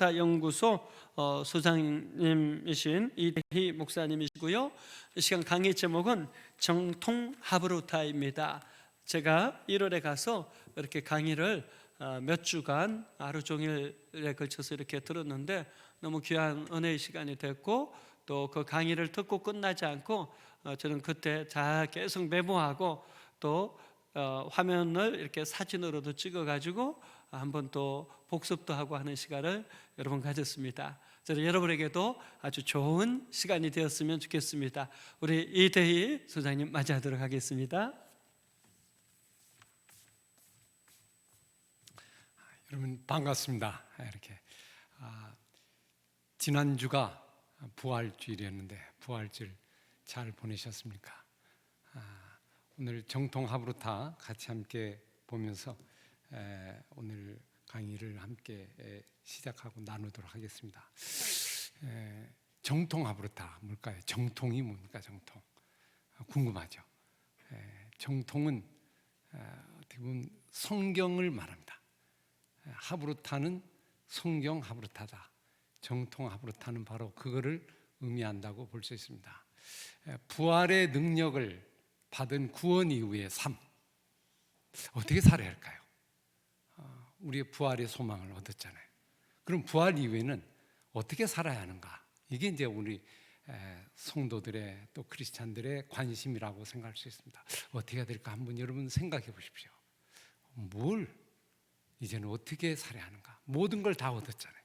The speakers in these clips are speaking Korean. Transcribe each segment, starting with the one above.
연구소 소장님이신 이대희 목사님이시고요. 이 시간 강의 제목은 정통 하브루타입니다. 제가 1월에 가서 이렇게 강의를 몇 주간 하루 종일에 걸쳐서 이렇게 들었는데 너무 귀한 은혜의 시간이 됐고, 또 그 강의를 듣고 끝나지 않고 저는 그때 계속 메모하고 또 화면을 이렇게 사진으로도 찍어가지고 한번 또 복습도 하고 하는 시간을 여러분 가졌습니다. 저는 여러분에게도 아주 좋은 시간이 되었으면 좋겠습니다. 우리 이대희 소장님 맞이하도록 하겠습니다. 여러분 반갑습니다. 이렇게 지난주가 부활주일이었는데 부활주일 잘 보내셨습니까? 오늘 정통 하브루타 같이 함께 보면서 오늘 강의를 함께 시작하고 나누도록 하겠습니다. 정통 하브루타 뭘까요? 정통이 뭡니까? 정통 궁금하죠? 정통은 어떻게 보면 성경을 말합니다. 하브루타는 성경 하브루타다. 정통 하브루타는 바로 그거를 의미한다고 볼 수 있습니다. 부활의 능력을 받은 구원 이후의 삶, 어떻게 살아야 할까요? 우리의 부활의 소망을 얻었잖아요. 그럼 부활 이후에는 어떻게 살아야 하는가? 이게 이제 우리 성도들의 또 크리스찬들의 관심이라고 생각할 수 있습니다. 어떻게 해야 될까? 한번 여러분 생각해 보십시오. 이제는 어떻게 살아야 하는가? 모든 걸 다 얻었잖아요.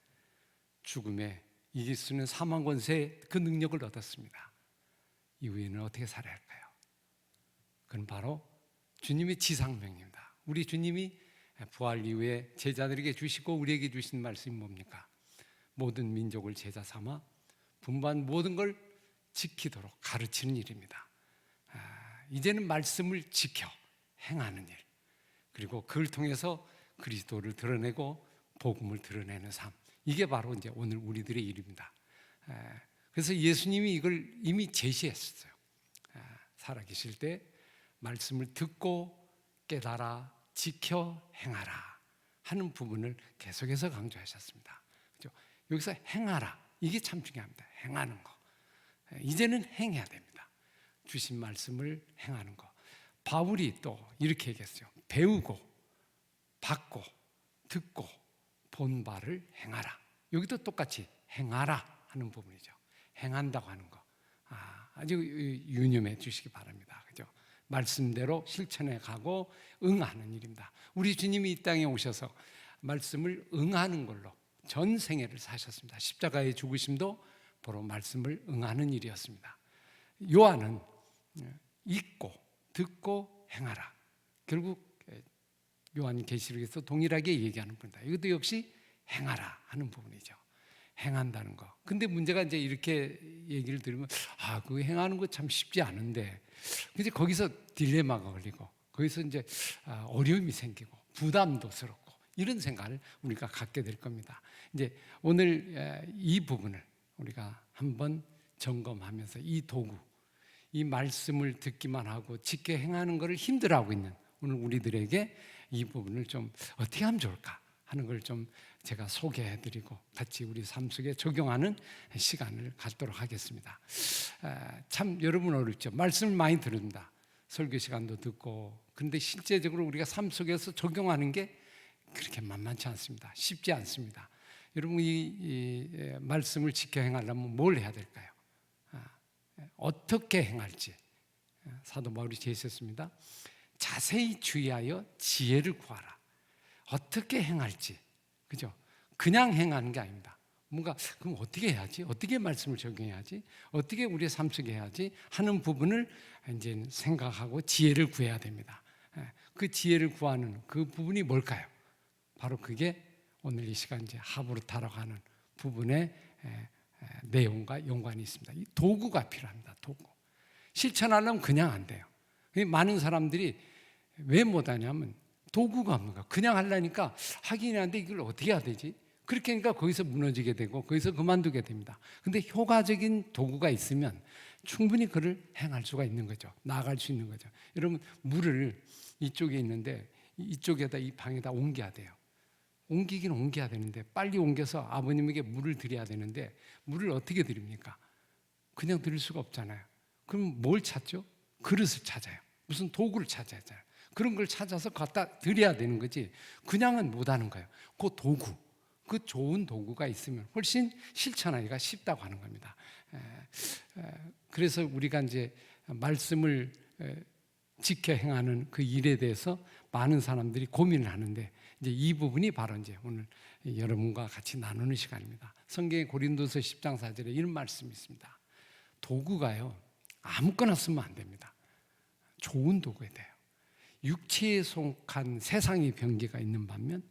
죽음에 이길 수 있는 사망 권세 그 능력을 얻었습니다. 이후에는 어떻게 살아야 할까요? 그건 바로 주님의 지상명입니다. 우리 주님이 부활 이후에 제자들에게 주시고 우리에게 주신 말씀이 뭡니까? 모든 민족을 제자 삼아 분반 모든 걸 지키도록 가르치는 일입니다. 이제는 말씀을 지켜 행하는 일, 그리고 그걸 통해서 그리스도를 드러내고 복음을 드러내는 삶, 이게 바로 이제 오늘 우리들의 일입니다. 그래서 예수님이 이걸 이미 제시했어요. 살아계실 때 말씀을 듣고 깨달아 지켜 행하라 하는 부분을 계속해서 강조하셨습니다. 그렇죠? 여기서 행하라, 이게 참 중요합니다. 행하는 거. 이제는 행해야 됩니다. 주신 말씀을 행하는 거. 바울이 또 이렇게 얘기했어요. 배우고 받고 듣고 본 바를 행하라. 여기도 똑같이 행하라 하는 부분이죠. 행한다고 하는 거 아주 유념해 주시기 바랍니다. 그죠? 말씀대로 실천해 가고 응하는 일입니다. 우리 주님이 이 땅에 오셔서 말씀을 응하는 걸로 전 생애를 사셨습니다. 십자가의 죽으심도 바로 말씀을 응하는 일이었습니다. 요한은 읽고 듣고 행하라. 결국 요한계시록에서 동일하게 얘기하는 부분이다. 이것도 역시 행하라 하는 부분이죠. 행한다는 거. 근데 문제가 이제 이렇게 얘기를 들으면 그거 행하는 거 참 쉽지 않은데, 근데 거기서 딜레마가 걸리고 거기서 이제 어려움이 생기고 부담도 스럽고 이런 생각을 우리가 갖게 될 겁니다. 이제 오늘 이 부분을 우리가 한번 점검하면서 이 도구, 이 말씀을 듣기만 하고 지켜 행하는 것을 힘들어하고 있는 오늘 우리들에게 이 부분을 좀 어떻게 하면 좋을까 하는 걸 좀 제가 소개해드리고 같이 우리 삶 속에 적용하는 시간을 갖도록 하겠습니다. 참 여러분 어렵죠. 말씀을 많이 들은다. 설교 시간도 듣고, 그런데 실제적으로 우리가 삶 속에서 적용하는 게 그렇게 만만치 않습니다. 쉽지 않습니다. 여러분 이 말씀을 지켜 행하려면 뭘 해야 될까요? 어떻게 행할지 사도 바울이 제시했습니다. 자세히 주의하여 지혜를 구하라. 어떻게 행할지, 그죠? 그냥 행하는 게 아닙니다. 뭔가 그럼 어떻게 해야지? 어떻게 말씀을 적용해야지? 어떻게 우리의 삶 속에 해야지? 하는 부분을 이제 생각하고 지혜를 구해야 됩니다. 그 지혜를 구하는 그 부분이 뭘까요? 바로 그게 오늘 이 시간 이제 하브루타라고 하는 부분의 내용과 연관이 있습니다. 이 도구가 필요합니다. 도구. 실천하려면 그냥 안 돼요. 많은 사람들이 왜 못하냐면 도구가 없는가. 그냥 하려니까 하긴 하는데 이걸 어떻게 해야 되지? 그렇게 하니까 거기서 무너지게 되고 거기서 그만두게 됩니다. 근데 효과적인 도구가 있으면 충분히 그를 행할 수가 있는 거죠. 나아갈 수 있는 거죠. 여러분 물을 이쪽에 있는데 이쪽에다 이 방에다 옮겨야 돼요. 옮기긴 옮겨야 되는데 빨리 옮겨서 아버님에게 물을 드려야 되는데 물을 어떻게 드립니까? 그냥 드릴 수가 없잖아요. 그럼 뭘 찾죠? 그릇을 찾아요. 무슨 도구를 찾아야 돼요. 그런 걸 찾아서 갖다 드려야 되는 거지 그냥은 못 하는 거예요. 그 도구, 그 좋은 도구가 있으면 훨씬 실천하기가 쉽다고 하는 겁니다. 그래서 우리가 이제 말씀을 지켜 행하는 그 일에 대해서 많은 사람들이 고민을 하는데 이제 이 부분이 바로 이제 오늘 여러분과 같이 나누는 시간입니다. 성경의 고린도서 10장 4절에 이런 말씀이 있습니다. 도구가요 아무거나 쓰면 안 됩니다. 좋은 도구에 돼요. 육체에 속한 세상의 병기가 있는 반면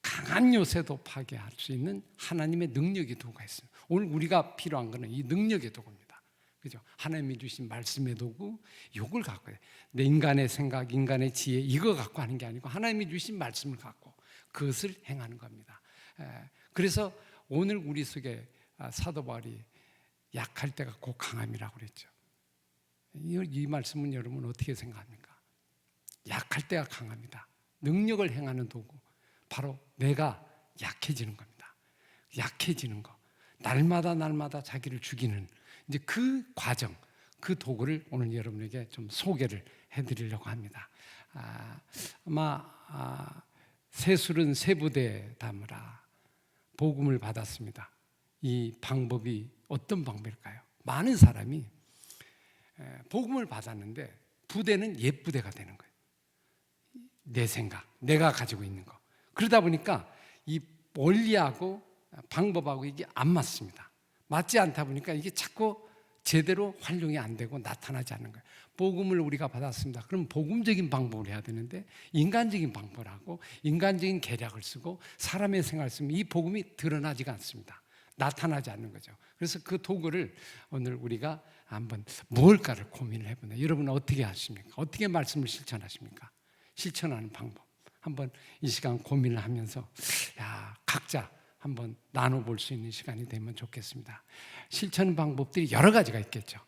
강한 요새도 파괴할 수 있는 하나님의 능력의 도구가 있어요. 오늘 우리가 필요한 것은 이 능력의 도구입니다. 그죠? 하나님이 주신 말씀의 도구, 이걸 갖고 해요. 내 인간의 생각, 인간의 지혜 이거 갖고 하는 게 아니고 하나님이 주신 말씀을 갖고 그것을 행하는 겁니다. 그래서 오늘 우리 속에 사도 바울이 약할 때가 곧 강함이라고 그랬죠. 이 말씀은 여러분 어떻게 생각합니까? 약할 때가 강합니다. 능력을 행하는 도구, 바로 내가 약해지는 겁니다. 약해지는 거, 날마다 자기를 죽이는 이제 그 과정, 그 도구를 오늘 여러분에게 좀 소개를 해드리려고 합니다. 아마 세술은 세부대 담으라 복음을 받았습니다. 이 방법이 어떤 방법일까요? 많은 사람이 복음을 받았는데 부대는 옛 부대가 되는 거예요. 내 생각, 내가 가지고 있는 거. 그러다 보니까 이 원리하고 방법하고 이게 안 맞습니다. 맞지 않다 보니까 이게 자꾸 제대로 활용이 안 되고 나타나지 않는 거예요. 복음을 우리가 받았습니다. 그럼 복음적인 방법을 해야 되는데 인간적인 방법을 하고 인간적인 계략을 쓰고 사람의 생각을 쓰면 이 복음이 드러나지가 않습니다. 나타나지 않는 거죠. 그래서 그 도구를 오늘 우리가 한번 무엇일까를 고민을 해보네요. 여러분은 어떻게 하십니까? 어떻게 말씀을 실천하십니까? 실천하는 방법 한번 이 시간 고민을 하면서 각자 한번 나눠볼 수 있는 시간이 되면 좋겠습니다. 실천 방법들이 여러 가지가 있겠죠.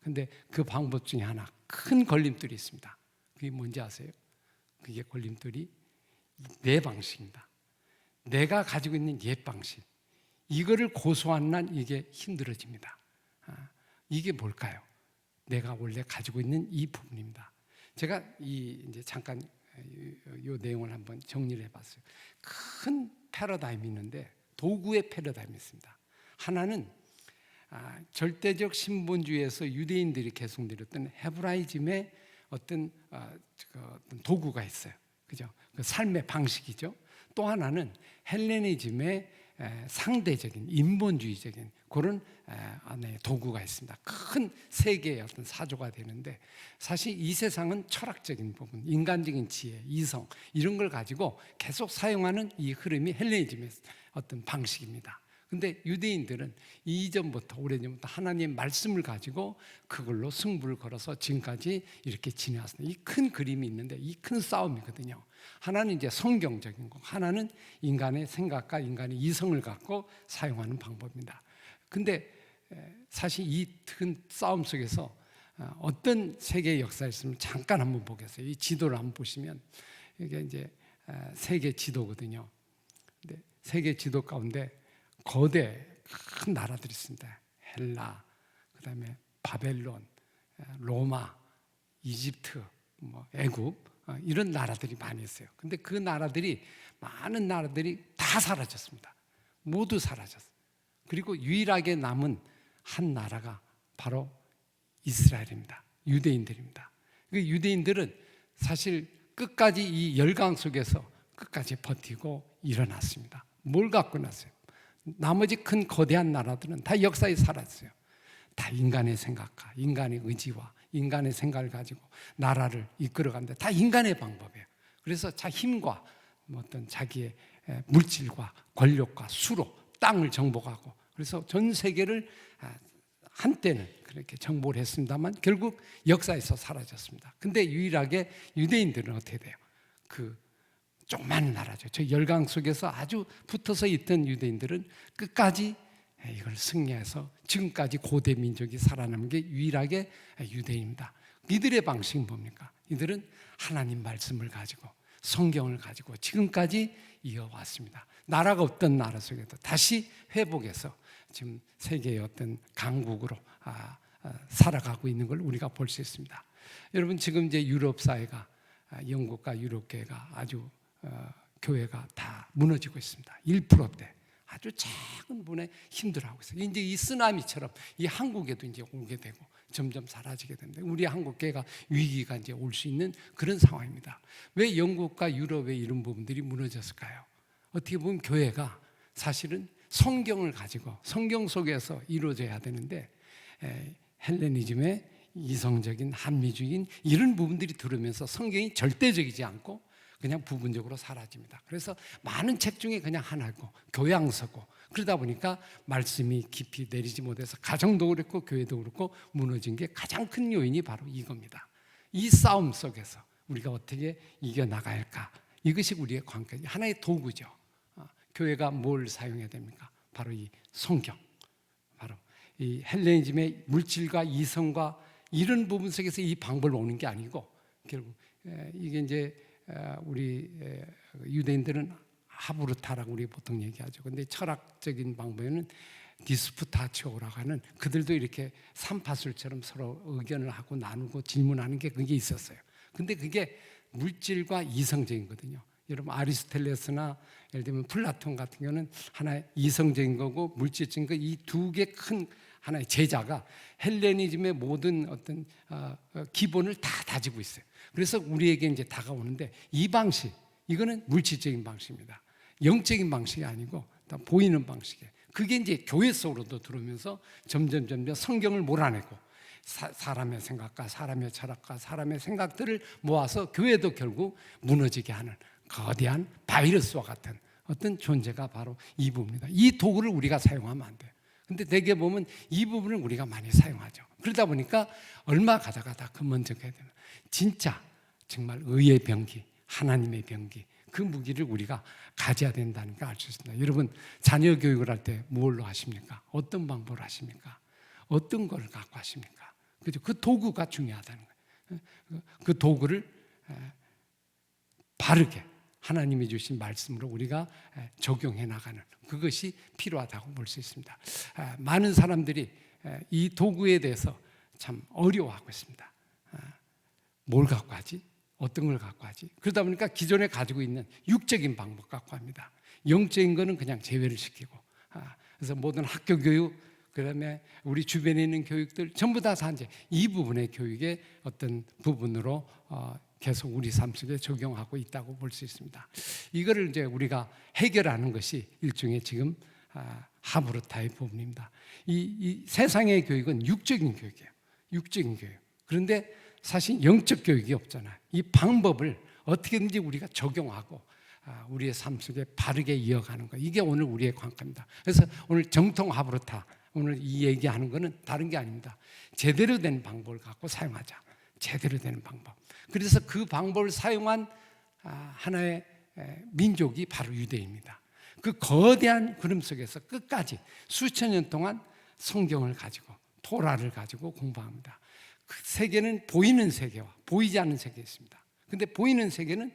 근데 그 방법 중에 하나 큰 걸림돌이 있습니다. 그게 뭔지 아세요? 그게 걸림돌이 내 방식입니다. 내가 가지고 있는 옛 방식. 이거를 고수하는 한 이게 힘들어집니다. 이게 뭘까요? 내가 원래 가지고 있는 이 부분입니다. 제가 이제 잠깐 이 내용을 한번 정리를 해봤어요. 큰 패러다임이 있는데 도구의 패러다임이 있습니다. 하나는 절대적 신본주의에서 유대인들이 계승드렸던 헤브라이즘의 어떤 도구가 있어요. 그죠? 그 삶의 방식이죠. 또 하나는 헬레니즘의 상대적인 인본주의적인 그런 안에 도구가 있습니다. 큰 세계의 어떤 사조가 되는데 사실 이 세상은 철학적인 부분, 인간적인 지혜, 이성 이런 걸 가지고 계속 사용하는 이 흐름이 헬레니즘의 어떤 방식입니다. 근데 유대인들은 이전부터 오래전부터 하나님의 말씀을 가지고 그걸로 승부를 걸어서 지금까지 이렇게 지내왔습니다. 이 큰 그림이 있는데 이 큰 싸움이거든요. 하나는 이제 성경적인 거, 하나는 인간의 생각과 인간의 이성을 갖고 사용하는 방법입니다. 근데 사실 이 큰 싸움 속에서 어떤 세계의 역사가 있으면 잠깐 한번 보겠어요. 이 지도를 한번 보시면 이게 이제 세계 지도거든요. 근데 세계 지도 가운데 거대 큰 나라들이 있습니다. 헬라, 그다음에 바벨론, 로마, 이집트, 애굽 이런 나라들이 많이 있어요. 근데 그 나라들이 많은 나라들이 다 사라졌습니다. 모두 사라졌어요. 그리고 유일하게 남은 한 나라가 바로 이스라엘입니다. 유대인들입니다. 그 유대인들은 사실 끝까지 이 열강 속에서 끝까지 버티고 일어났습니다. 뭘 갖고 났어요? 나머지 큰 거대한 나라들은 다 역사에 사라졌어요. 다 인간의 생각과 인간의 의지와 인간의 생각을 가지고 나라를 이끌어가는데 다 인간의 방법이에요. 그래서 자 힘과 어떤 자기의 물질과 권력과 수로 땅을 정복하고 그래서 전 세계를 한때는 그렇게 정복을 했습니다만 결국 역사에서 사라졌습니다. 근데 유일하게 유대인들은 어떻게 돼요? 그 조그만 나라죠. 저 열강 속에서 아주 붙어서 있던 유대인들은 끝까지 이걸 승리해서 지금까지 고대 민족이 살아남은 게 유일하게 유대인입니다. 이들의 방식은 뭡니까? 이들은 하나님 말씀을 가지고 성경을 가지고 지금까지 이어왔습니다. 나라가 없던 나라 속에도 다시 회복해서 지금 세계의 어떤 강국으로 살아가고 있는 걸 우리가 볼 수 있습니다. 여러분, 지금 이제 유럽 사회가, 영국과 유럽 교회가 아주 교회가 다 무너지고 있습니다. 1%대 아주 작은 분에 힘들어하고 있어요. 이제 이 쓰나미처럼 이 한국에도 이제 오게 되고 점점 사라지게 됩니다. 우리 한국 교회가 위기가 이제 올 수 있는 그런 상황입니다. 왜 영국과 유럽의 이런 부분들이 무너졌을까요? 어떻게 보면 교회가 사실은 성경을 가지고 성경 속에서 이루어져야 되는데 헬레니즘의 이성적인 합리주의인 이런 부분들이 들으면서 성경이 절대적이지 않고 그냥 부분적으로 사라집니다. 그래서 많은 책 중에 그냥 하나고 교양서고 그러다 보니까 말씀이 깊이 내리지 못해서 가정도 그렇고 교회도 그렇고 무너진 게 가장 큰 요인이 바로 이겁니다. 이 싸움 속에서 우리가 어떻게 이겨나갈까? 이것이 우리의 관계, 하나의 도구죠. 교회가 뭘 사용해야 됩니까? 바로 이 성경, 바로 이 헬레니즘의 물질과 이성과 이런 부분 속에서 이 방법을 오는 게 아니고 결국 이게 이제 우리 유대인들은 하브루타라고 우리 보통 얘기하죠. 근데 철학적인 방법에는 디스푸타치오라고 하는 그들도 이렇게 삼파술처럼 서로 의견을 하고 나누고 질문하는 게 그게 있었어요. 근데 그게 물질과 이성적이거든요. 여러분 아리스토텔레스나 예를 들면 플라톤 같은 경우는 하나의 이성적인 거고 물질적인 거 이 두 개 큰 하나의 제자가 헬레니즘의 모든 어떤 기본을 다 다지고 있어요. 그래서 우리에게 이제 다가오는데 이 방식, 이거는 물질적인 방식입니다. 영적인 방식이 아니고 보이는 방식이에요. 그게 이제 교회 속으로도 들어오면서 점점 성경을 몰아내고 사람의 생각과 사람의 철학과 사람의 생각들을 모아서 교회도 결국 무너지게 하는 거대한 바이러스와 같은 어떤 존재가 바로 이 부분입니다. 이 도구를 우리가 사용하면 안 돼요. 근데 대개 보면 이 부분을 우리가 많이 사용하죠. 그러다 보니까 얼마 가다가 다 근본적이어야 되는 진짜 정말 의의 병기, 하나님의 병기, 그 무기를 우리가 가져야 된다는 걸 알 수 있습니다. 여러분 자녀 교육을 할 때 뭘로 하십니까? 어떤 방법으로 하십니까? 어떤 걸 갖고 하십니까? 그죠? 그 도구가 중요하다는 거예요. 그 도구를 바르게 하나님이 주신 말씀으로 우리가 적용해 나가는 그것이 필요하다고 볼 수 있습니다. 많은 사람들이 이 도구에 대해서 참 어려워하고 있습니다. 뭘 갖고 하지? 어떤 걸 갖고 하지? 그러다 보니까 기존에 가지고 있는 육적인 방법 갖고 합니다. 영적인 거는 그냥 제외를 시키고 그래서 모든 학교 교육 그다음에 우리 주변에 있는 교육들 전부 다 이제 이 부분의 교육의 어떤 부분으로 계속 우리 삶 속에 적용하고 있다고 볼 수 있습니다. 이거를 이제 우리가 해결하는 것이 일종의 지금 하브루타의 부분입니다. 이 세상의 교육은 육적인 교육이에요. 육적인 교육. 그런데 사실 영적 교육이 없잖아요. 이 방법을 어떻게든지 우리가 적용하고 우리의 삶 속에 바르게 이어가는 거. 이게 오늘 우리의 관건입니다. 그래서 오늘 정통 하브루타 오늘 이 얘기하는 거는 다른 게 아닙니다. 제대로 된 방법을 갖고 사용하자. 제대로 되는 방법. 그래서 그 방법을 사용한 하나의 민족이 바로 유대입니다. 그 거대한 구름 속에서 끝까지 수천 년 동안 성경을 가지고 토라를 가지고 공부합니다. 그 세계는 보이는 세계와 보이지 않는 세계가 있습니다. 근데 보이는 세계는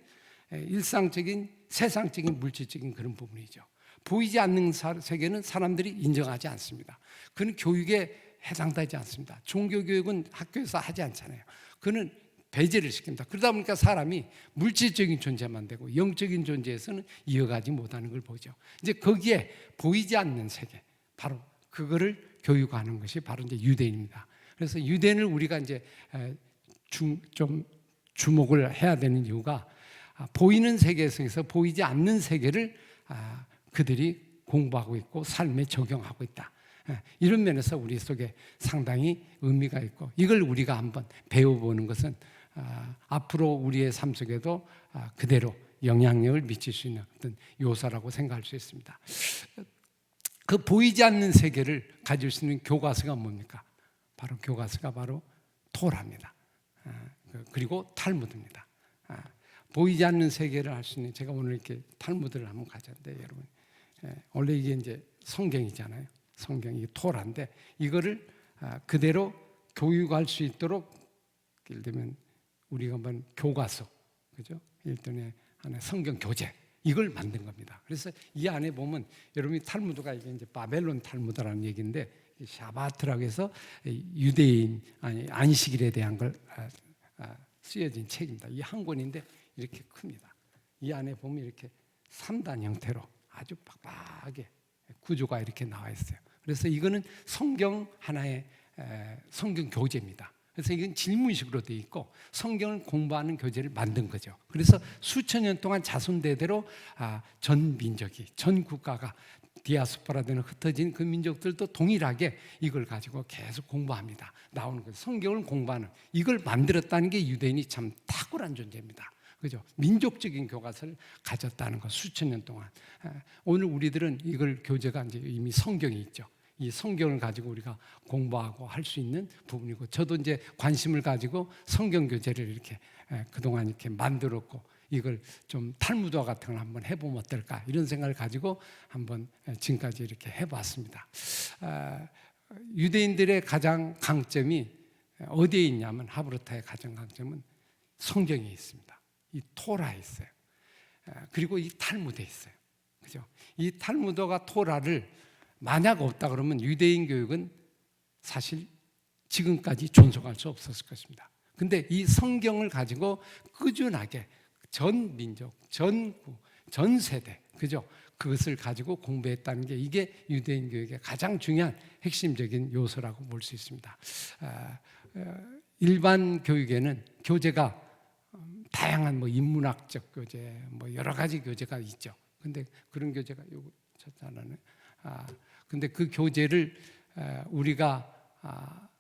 일상적인 세상적인 물질적인 그런 부분이죠. 보이지 않는 세계는 사람들이 인정하지 않습니다. 그는 교육에 해당되지 않습니다. 종교교육은 학교에서 하지 않잖아요. 그는 배제를 시킵니다. 그러다 보니까 사람이 물질적인 존재만 되고 영적인 존재에서는 이어가지 못하는 걸 보죠. 이제 거기에 보이지 않는 세계, 바로 그거를 교육하는 것이 바로 이제 유대인입니다. 그래서 유대인을 우리가 이제 좀 주목을 해야 되는 이유가 보이는 세계 속에서 보이지 않는 세계를 그들이 공부하고 있고 삶에 적용하고 있다. 이런 면에서 우리 속에 상당히 의미가 있고 이걸 우리가 한번 배워보는 것은 앞으로 우리의 삶 속에도 그대로 영향력을 미칠 수 있는 어떤 요소라고 생각할 수 있습니다. 그 보이지 않는 세계를 가질 수 있는 교과서가 뭡니까? 바로 교과서가 바로 토라입니다. 그리고 탈무드입니다. 보이지 않는 세계를 할 수 있는 제가 오늘 이렇게 탈무드를 한번 가졌는데 여러분 원래 이게 이제 성경이잖아요. 성경이 토라인데 이거를 그대로 교육할 수 있도록 예를 들면 우리가 한번 교과서 그죠? 일종의 하나의 성경 교재 이걸 만든 겁니다. 그래서 이 안에 보면 여러분이 탈무드가 이게 이제 바벨론 탈무드라는 얘기인데 샤바트라고 해서 유대인 아니 안식일에 대한 걸 쓰여진 책입니다. 이 한 권인데 이렇게 큽니다. 이 안에 보면 이렇게 3단 형태로 아주 빡빡하게 구조가 이렇게 나와 있어요. 그래서 이거는 성경 하나의 성경 교재입니다. 그래서 이건 질문식으로 되어 있고 성경을 공부하는 교재를 만든 거죠. 그래서 수천 년 동안 자손대대로 전 민족이, 전 국가가 디아스포라 되는 흩어진 그 민족들도 동일하게 이걸 가지고 계속 공부합니다. 나오는 거예요. 성경을 공부하는 이걸 만들었다는 게 유대인이 참 탁월한 존재입니다. 그죠? 민족적인 교과서를 가졌다는 거 수천 년 동안. 오늘 우리들은 이걸 교재가 이제 이미 성경이 있죠. 이 성경을 가지고 우리가 공부하고 할 수 있는 부분이고, 저도 이제 관심을 가지고 성경 교재를 이렇게 그동안 이렇게 만들었고, 이걸 좀 탈무드와 같은 걸 한번 해보면 어떨까 이런 생각을 가지고 한번 지금까지 이렇게 해봤습니다. 유대인들의 가장 강점이 어디에 있냐면, 하브르타의 가장 강점은 성경에 있습니다. 이 토라에 있어요. 그리고 이 탈무드에 있어요. 그죠? 이 탈무드가 토라를 만약 없다 그러면 유대인 교육은 사실 지금까지 존속할 수 없었을 것입니다. 근데 이 성경을 가지고 꾸준하게 전 민족, 전 세대, 그죠? 그것을 가지고 공부했다는 게 이게 유대인 교육의 가장 중요한 핵심적인 요소라고 볼 수 있습니다. 일반 교육에는 교재가 다양한 뭐 인문학적 교재, 뭐 여러 가지 교재가 있죠. 근데 그런 교재가 요거 하나는 근데 그 교재를 우리가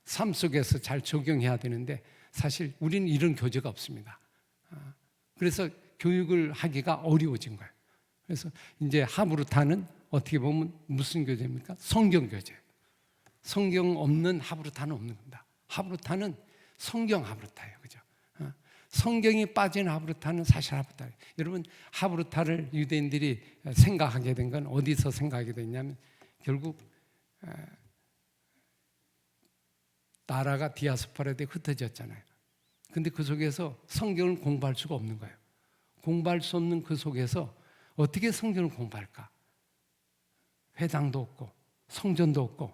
삶 속에서 잘 적용해야 되는데 사실 우리는 이런 교재가 없습니다. 그래서 교육을 하기가 어려워진 거예요. 그래서 이제 하브르타는 어떻게 보면 무슨 교재입니까? 성경 교재. 성경 없는 하브르타는 없는 겁니다. 하브르타는 성경 하브르타예요. 그죠? 성경이 빠진 하브르타는 사실 하브르타예요. 여러분, 하브르타를 유대인들이 생각하게 된 건 어디서 생각하게 됐냐면, 결국 나라가 디아스포라에 흩어졌잖아요. 근데 그 속에서 성경을 공부할 수가 없는 거예요. 공부할 수 없는 그 속에서 어떻게 성경을 공부할까? 회당도 없고 성전도 없고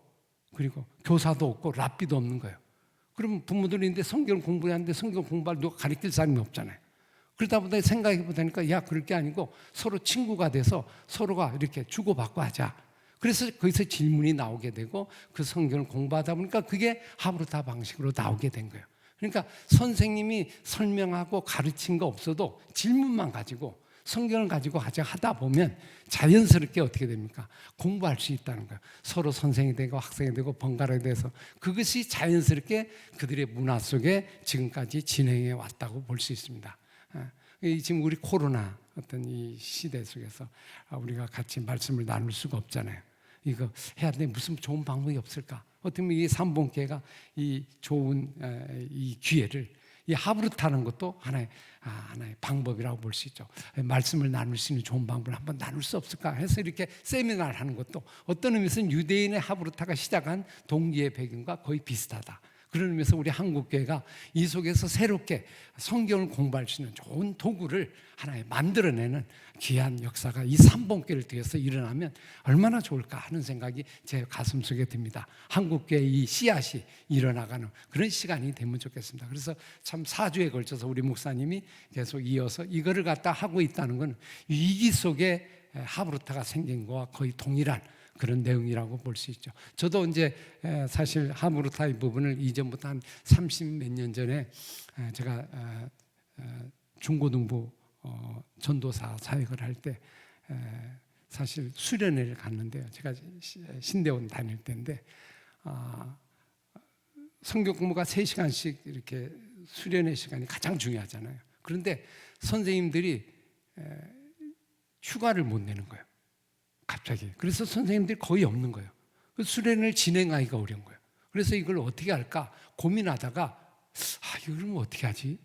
그리고 교사도 없고 랍비도 없는 거예요. 그러면 부모들인데 성경을 공부해야 하는데 성경 공부할 누가 가르칠 사람이 없잖아요. 그러다 보다 생각해 보니까 야, 그럴 게 아니고 서로 친구가 돼서 서로가 이렇게 주고받고 하자. 그래서 거기서 질문이 나오게 되고 그 성경을 공부하다 보니까 그게 하브르타 방식으로 나오게 된 거예요. 그러니까 선생님이 설명하고 가르친 거 없어도 질문만 가지고 성경을 가지고 하다 보면 자연스럽게 어떻게 됩니까? 공부할 수 있다는 거예요. 서로 선생이 되고 학생이 되고 번갈아가 돼서 그것이 자연스럽게 그들의 문화 속에 지금까지 진행해 왔다고 볼 수 있습니다. 지금 우리 코로나 어떤 이 시대 속에서 우리가 같이 말씀을 나눌 수가 없잖아요. 이거 해야 되는데 무슨 좋은 방법이 없을까? 어떻게 보면 이 삼봉계가 이 좋은 이 기회를 이 하브르타는 것도 하나의 방법이라고 볼 수 있죠. 말씀을 나눌 수 있는 좋은 방법을 한번 나눌 수 없을까 해서 이렇게 세미나를 하는 것도 어떤 의미에서는 유대인의 하브르타가 시작한 동기의 배경과 거의 비슷하다. 그런 의미에서 우리 한국교회가 이 속에서 새롭게 성경을 공부할 수 있는 좋은 도구를 하나에 만들어내는 귀한 역사가 이 삼봉교회를 통해서 일어나면 얼마나 좋을까 하는 생각이 제 가슴속에 듭니다. 한국교회의 이 씨앗이 일어나가는 그런 시간이 되면 좋겠습니다. 그래서 참 4주에 걸쳐서 우리 목사님이 계속 이어서 이거를 갖다 하고 있다는 건 위기 속에 하브르타가 생긴 거와 거의 동일한 그런 내용이라고 볼 수 있죠. 저도 이제 사실 하브르타의 부분을 이전부터 한 30 몇 년 전에 제가 중고등부 전도사 사역을 할 때 사실 수련회를 갔는데요. 제가 신대원 다닐 때인데 성경 공부가 3시간씩 이렇게 수련회 시간이 가장 중요하잖아요. 그런데 선생님들이 휴가를 못 내는 거예요. 갑자기. 그래서 선생님들이 거의 없는 거예요. 수련을 진행하기가 어려운 거예요. 그래서 이걸 어떻게 할까 고민하다가 이걸 어떻게 하지?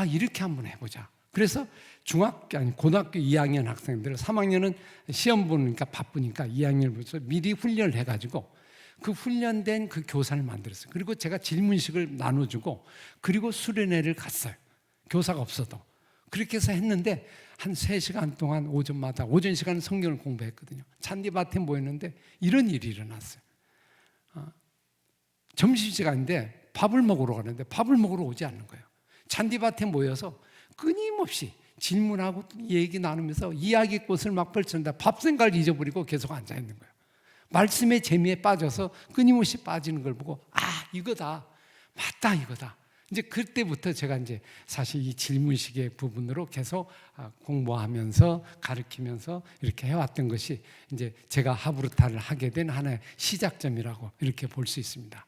이렇게 한번 해보자. 그래서 고등학교 2학년 학생들 3학년은 시험 보니까 바쁘니까 2학년을 벌써 미리 훈련을 해가지고 그 훈련된 그 교사를 만들었어요. 그리고 제가 질문식을 나눠주고 그리고 수련회를 갔어요. 교사가 없어도. 그렇게 해서 했는데 한 3시간 동안 오전마다 오전 시간 성경을 공부했거든요. 잔디밭에 모였는데 이런 일이 일어났어요. 점심시간인데 밥을 먹으러 가는데 밥을 먹으러 오지 않는 거예요. 잔디밭에 모여서 끊임없이 질문하고 얘기 나누면서 이야기꽃을 막 펼쳤는데 밥 생각을 잊어버리고 계속 앉아있는 거예요. 말씀의 재미에 빠져서 끊임없이 빠지는 걸 보고 이거다, 맞다, 이거다. 이제 그때부터 제가 이제 사실 이 질문식의 부분으로 계속 공부하면서 가르치면서 이렇게 해왔던 것이 이제 제가 하브루타를 하게 된 하나의 시작점이라고 이렇게 볼 수 있습니다.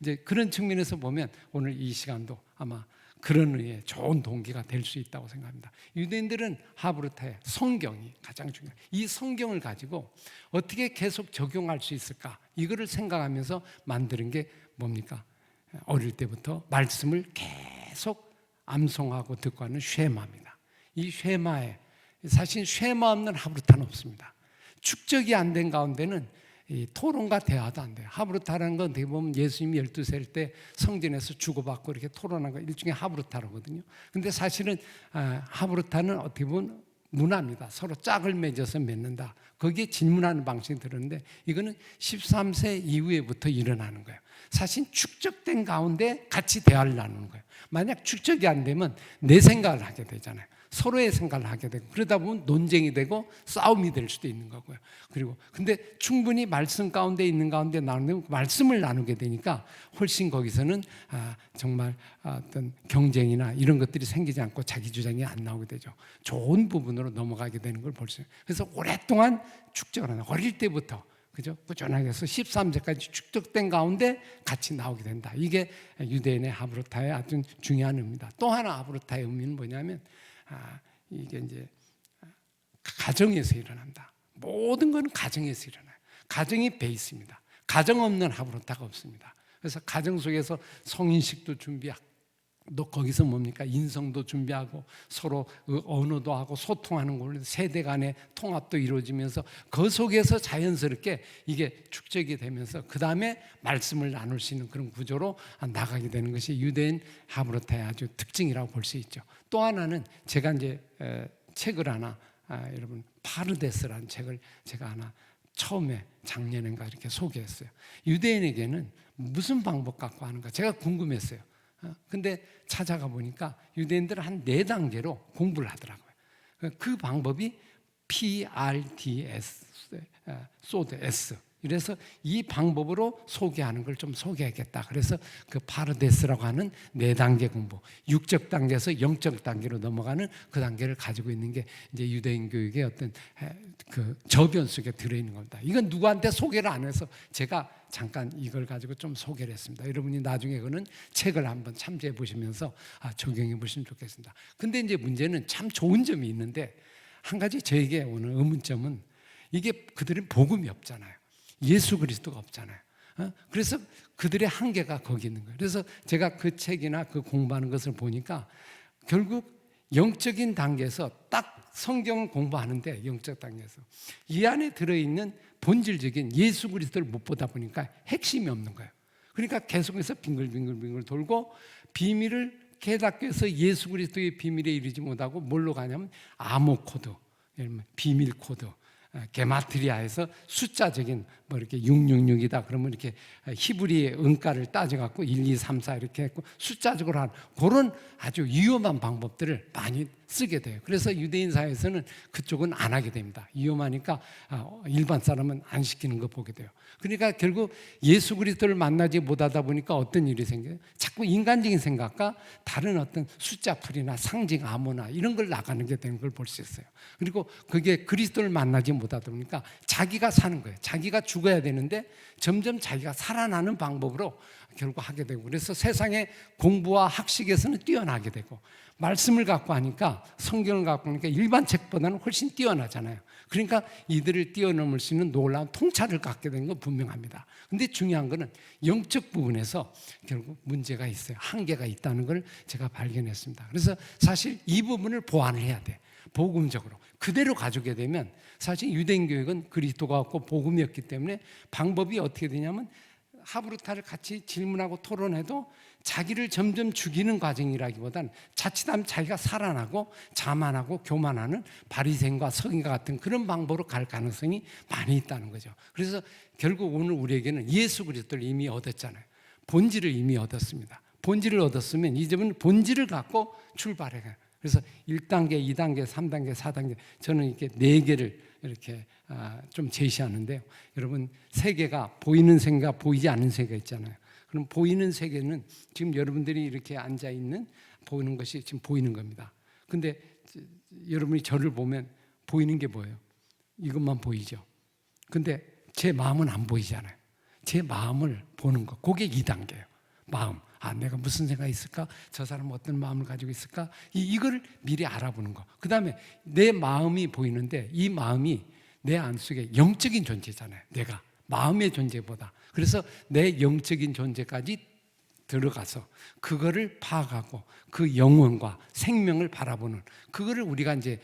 이제 그런 측면에서 보면 오늘 이 시간도 아마 그런 의미의 좋은 동기가 될 수 있다고 생각합니다. 유대인들은 하브루타의 성경이 가장 중요해요. 이 성경을 가지고 어떻게 계속 적용할 수 있을까? 이거를 생각하면서 만드는 게 뭡니까? 어릴 때부터 말씀을 계속 암송하고 듣고 하는 쉐마입니다. 이 쉐마에 사실 쉐마 없는 하브루타는 없습니다. 축적이 안 된 가운데는 이 토론과 대화도 안 돼요. 하브루타라는 건 어떻게 보면 예수님이 12살 때 성전에서 주고받고 이렇게 토론한 거 일종의 하브루타거든요. 근데 사실은 하브루타는 어떻게 보면 문화입니다. 서로 짝을 맺어서 맺는다. 거기에 질문하는 방식이 들었는데 이거는 13세 이후에부터 일어나는 거예요. 사실 축적된 가운데 같이 대화를 나누는 거예요. 만약 축적이 안 되면 내 생각을 하게 되잖아요. 서로의 생각을 하게 되고 그러다 보면 논쟁이 되고 싸움이 될 수도 있는 거고요. 그리고 근데 충분히 말씀 가운데 있는 가운데 나누는 말씀을 나누게 되니까 훨씬 거기서는 정말 어떤 경쟁이나 이런 것들이 생기지 않고 자기 주장이 안 나오게 되죠. 좋은 부분으로 넘어가게 되는 걸 볼 수 있어요. 그래서 오랫동안 축적을 하는 어릴 때부터 그죠? 꾸준하게 해서 13세까지 축적된 가운데 같이 나오게 된다. 이게 유대인의 하브루타의 아주 중요한 의미입니다. 또 하나 하브루타의 의미는 뭐냐면 이게 이제 가정에서 일어난다. 모든 건 가정에서 일어나요. 가정이 베이스입니다. 가정 없는 하브루타가 없습니다. 그래서 가정 속에서 성인식도 준비하고 또 거기서 뭡니까? 인성도 준비하고 서로 언어도 하고 소통하는 걸로 세대 간의 통합도 이루어지면서 그 속에서 자연스럽게 이게 축적이 되면서 그 다음에 말씀을 나눌 수 있는 그런 구조로 나가게 되는 것이 유대인 하브루타의 아주 특징이라고 볼 수 있죠. 또 하나는 제가 이제 책을 하나 여러분 파르데스라는 책을 제가 하나 처음에 작년인가 이렇게 소개했어요. 유대인에게는 무슨 방법 갖고 하는가 제가 궁금했어요. 근데 찾아가 보니까 유대인들은 한 4단계로 공부를 하더라고요. 그 방법이 PRDS, 소드 이래서 이 방법으로 소개하는 걸 좀 소개하겠다. 그래서 그 파르데스라고 하는 4단계 공부, 육적 단계에서 영적 단계로 넘어가는 그 단계를 가지고 있는 게 이제 유대인 교육의 어떤 그 저변 속에 들어있는 겁니다. 이건 누구한테 소개를 안 해서 제가 잠깐 이걸 가지고 좀 소개를 했습니다. 여러분이 나중에 그는 책을 한번 참조해 보시면서 적용해 보시면 좋겠습니다. 근데 이제 문제는 참 좋은 점이 있는데 한 가지 저에게 오는 의문점은 이게 그들은 복음이 없잖아요. 예수 그리스도가 없잖아요. 그래서 그들의 한계가 거기 있는 거예요. 그래서 제가 그 책이나 그 공부하는 것을 보니까 결국 영적인 단계에서 딱 성경을 공부하는데 영적 단계에서 이 안에 들어있는 본질적인 예수 그리스도를 못 보다 보니까 핵심이 없는 거예요. 그러니까 계속해서 빙글빙글 돌고 비밀을 깨닫기 위해서 예수 그리스도의 비밀에 이르지 못하고 뭘로 가냐면 암호 코드, 비밀 코드, 게마트리아에서 숫자적인 뭐 이렇게 666이다 그러면 이렇게 히브리의 은가를 따져갖고 1, 2, 3, 4 이렇게 했고 숫자적으로 하는 그런 아주 위험한 방법들을 많이 쓰게 돼요. 그래서 유대인 사회에서는 그쪽은 안 하게 됩니다. 위험하니까 일반 사람은 안 시키는 거 보게 돼요. 그러니까 결국 예수 그리스도를 만나지 못하다 보니까 어떤 일이 생겨요? 자꾸 인간적인 생각과 다른 어떤 숫자풀이나 상징 암호나 이런 걸 나가는 게 되는 걸 볼 수 있어요. 그리고 그게 그리스도를 만나지 못하다 보니까 자기가 사는 거예요. 자기가 죽어야 되는데 점점 자기가 살아나는 방법으로 결국 하게 되고 그래서 세상의 공부와 학식에서는 뛰어나게 되고 말씀을 갖고 하니까 성경을 갖고 하니까 일반 책보다는 훨씬 뛰어나잖아요. 그러니까 이들을 뛰어넘을 수 있는 놀라운 통찰을 갖게 된 건 분명합니다. 근데 중요한 거는 영적 부분에서 결국 문제가 있어요. 한계가 있다는 걸 제가 발견했습니다. 그래서 사실 이 부분을 보완을 해야 돼. 복음적으로 그대로 가져오게 되면 사실 유대인 교육은 그리스도가 없고 복음이었기 때문에 방법이 어떻게 되냐면 하브루타를 같이 질문하고 토론해도 자기를 점점 죽이는 과정이라기보다는 자칫하면 자기가 살아나고 자만하고 교만하는 바리새인과 서기과 같은 그런 방법으로 갈 가능성이 많이 있다는 거죠. 그래서 결국 오늘 우리에게는 예수 그리스도를 이미 얻었잖아요. 본질을 이미 얻었습니다. 본질을 얻었으면 이제는 본질을 갖고 출발해요. 그래서 1단계, 2단계, 3단계, 4단계 저는 이렇게 4개를 이렇게 좀 제시하는데요. 여러분, 세계가 보이는 세계가 보이지 않는 세계가 있잖아요. 그럼 보이는 세계는 지금 여러분들이 이렇게 앉아 있는 보이는 것이 지금 보이는 겁니다. 근데 여러분이 저를 보면 보이는 게 뭐예요? 이것만 보이죠. 근데 제 마음은 안 보이잖아요. 제 마음을 보는 거, 그게 2단계예요. 마음. 내가 무슨 생각이 있을까? 저 사람은 어떤 마음을 가지고 있을까? 이걸 미리 알아보는 거. 그 다음에 내 마음이 보이는데 이 마음이 내 안속에 영적인 존재잖아요. 내가 마음의 존재보다. 그래서 내 영적인 존재까지 들어가서 그거를 파악하고 그 영혼과 생명을 바라보는 그거를 우리가 이제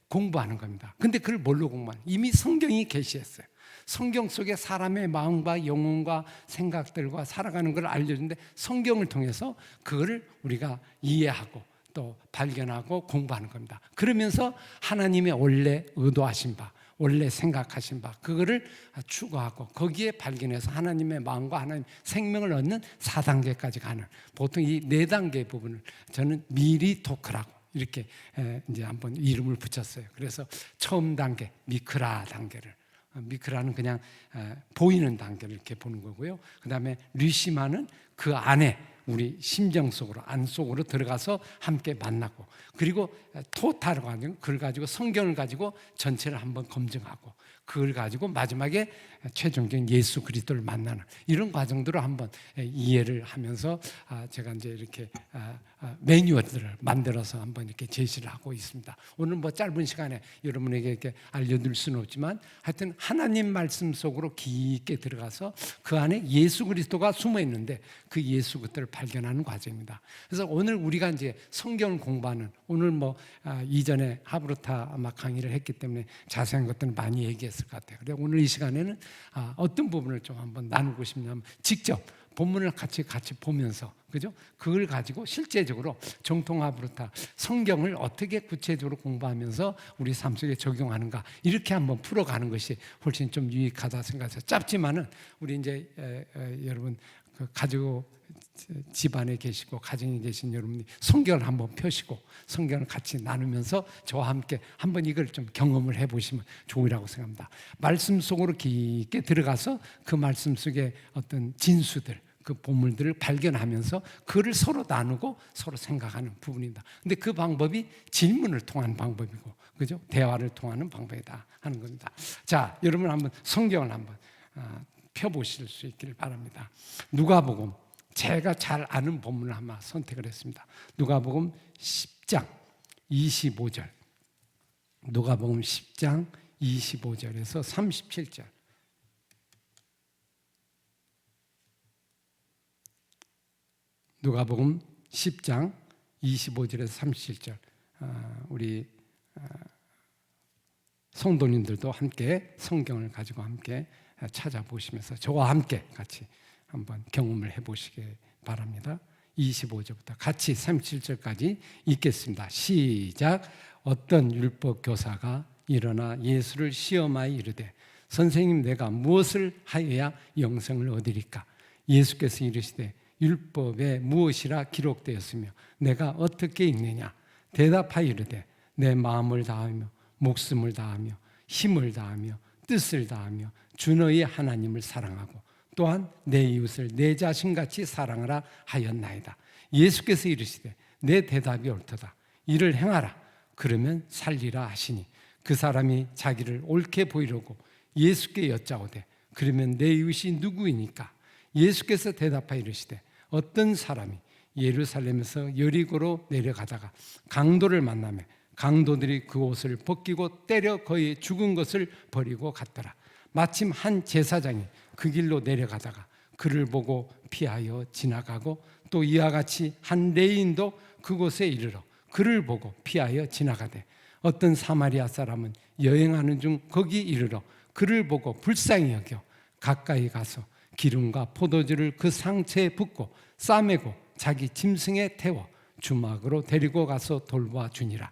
공부하는 겁니다. 근데 그걸 뭘로 공부하는? 이미 성경이 계시했어요. 성경 속에 사람의 마음과 영혼과 생각들과 살아가는 걸 알려주는데 성경을 통해서 그거를 우리가 이해하고 또 발견하고 공부하는 겁니다. 그러면서 하나님의 원래 의도하신 바, 원래 생각하신 바 그거를 추구하고 거기에 발견해서 하나님의 마음과 하나님 생명을 얻는 4단계까지 가는 보통 이 4단계 부분을 저는 미리 토크라고 이렇게 이제 한번 이름을 붙였어요. 그래서 처음 단계 미크라 단계를 미크라는 그냥 보이는 단계를 이렇게 보는 거고요. 그 다음에 리시마는 그 안에 우리 심정 속으로 안 속으로 들어가서 함께 만나고 그리고 토탈을 가지고 그걸 가지고 성경을 가지고 전체를 한번 검증하고 그걸 가지고 마지막에 최종적인 예수 그리스도를 만나는 이런 과정들을 한번 이해를 하면서 제가 이제 이렇게 매뉴얼들을 만들어서 한번 이렇게 제시를 하고 있습니다. 오늘 뭐 짧은 시간에 여러분에게 이렇게 알려드릴 수는 없지만 하여튼 하나님 말씀 속으로 깊게 들어가서 그 안에 예수 그리스도가 숨어 있는데 그 예수 그리스도를 발견하는 과정입니다. 그래서 오늘 우리가 이제 성경을 공부하는 오늘 뭐 이전에 하브루타 아마 강의를 했기 때문에 자세한 것들은 많이 얘기했을 것 같아요. 그래서 오늘 이 시간에는 어떤 부분을 좀 한번 나누고 싶냐면 직접 본문을 같이 보면서 그죠? 그걸 가지고 실제적으로 정통 하브루타 성경을 어떻게 구체적으로 공부하면서 우리 삶 속에 적용하는가 이렇게 한번 풀어가는 것이 훨씬 좀 유익하다 생각해서 짧지만은 우리 이제 여러분 그 가지고 집안에 계시고 가정에 계신 여러분이 성경을 한번 펴시고 성경을 같이 나누면서 저와 함께 한번 이걸 좀 경험을 해보시면 좋으라고 생각합니다. 말씀 속으로 깊게 들어가서 그 말씀 속에 어떤 진수들 그 보물들을 발견하면서 그를 서로 나누고 서로 생각하는 부분입니다. 근데 그 방법이 질문을 통한 방법이고 그죠? 대화를 통하는 방법이다 하는 겁니다. 자, 여러분 한번 성경을 한번 펴보실 수 있기를 바랍니다. 누가복음 제가 잘 아는 본문을 한번 선택을 했습니다. 누가복음 10장 25절 누가복음 10장 25절에서 37절 누가복음 10장 25절에서 37절 우리 성도님들도 함께 성경을 가지고 함께 찾아보시면서 저와 함께 같이 한번 경험을 해보시기 바랍니다. 25절부터 같이 37절까지 읽겠습니다. 시작. 어떤 율법 교사가 일어나 예수를 시험하여 이르되 선생님 내가 무엇을 하여야 영생을 얻으리까? 예수께서 이르시되 율법에 무엇이라 기록되었으며 내가 어떻게 읽느냐? 대답하여 이르되 내 마음을 다하며 목숨을 다하며 힘을 다하며 뜻을 다하며 주 너희 하나님을 사랑하고 또한 내 이웃을 내 자신같이 사랑하라 하였나이다. 예수께서 이르시되 내 대답이 옳도다. 이를 행하라. 그러면 살리라 하시니 그 사람이 자기를 옳게 보이려고 예수께 여짜오되 그러면 내 이웃이 누구이니까? 예수께서 대답하여 이르시되 어떤 사람이 예루살렘에서 여리고로 내려가다가 강도를 만나며 강도들이 그 옷을 벗기고 때려 거의 죽은 것을 버리고 갔더라. 마침 한 제사장이 그 길로 내려가다가 그를 보고 피하여 지나가고 또 이와 같이 한 레위인도 그곳에 이르러 그를 보고 피하여 지나가되 어떤 사마리아 사람은 여행하는 중 거기 이르러 그를 보고 불쌍히 여겨 가까이 가서 기름과 포도주를 그 상체에 붓고 싸매고 자기 짐승에 태워 주막으로 데리고 가서 돌보아 주니라.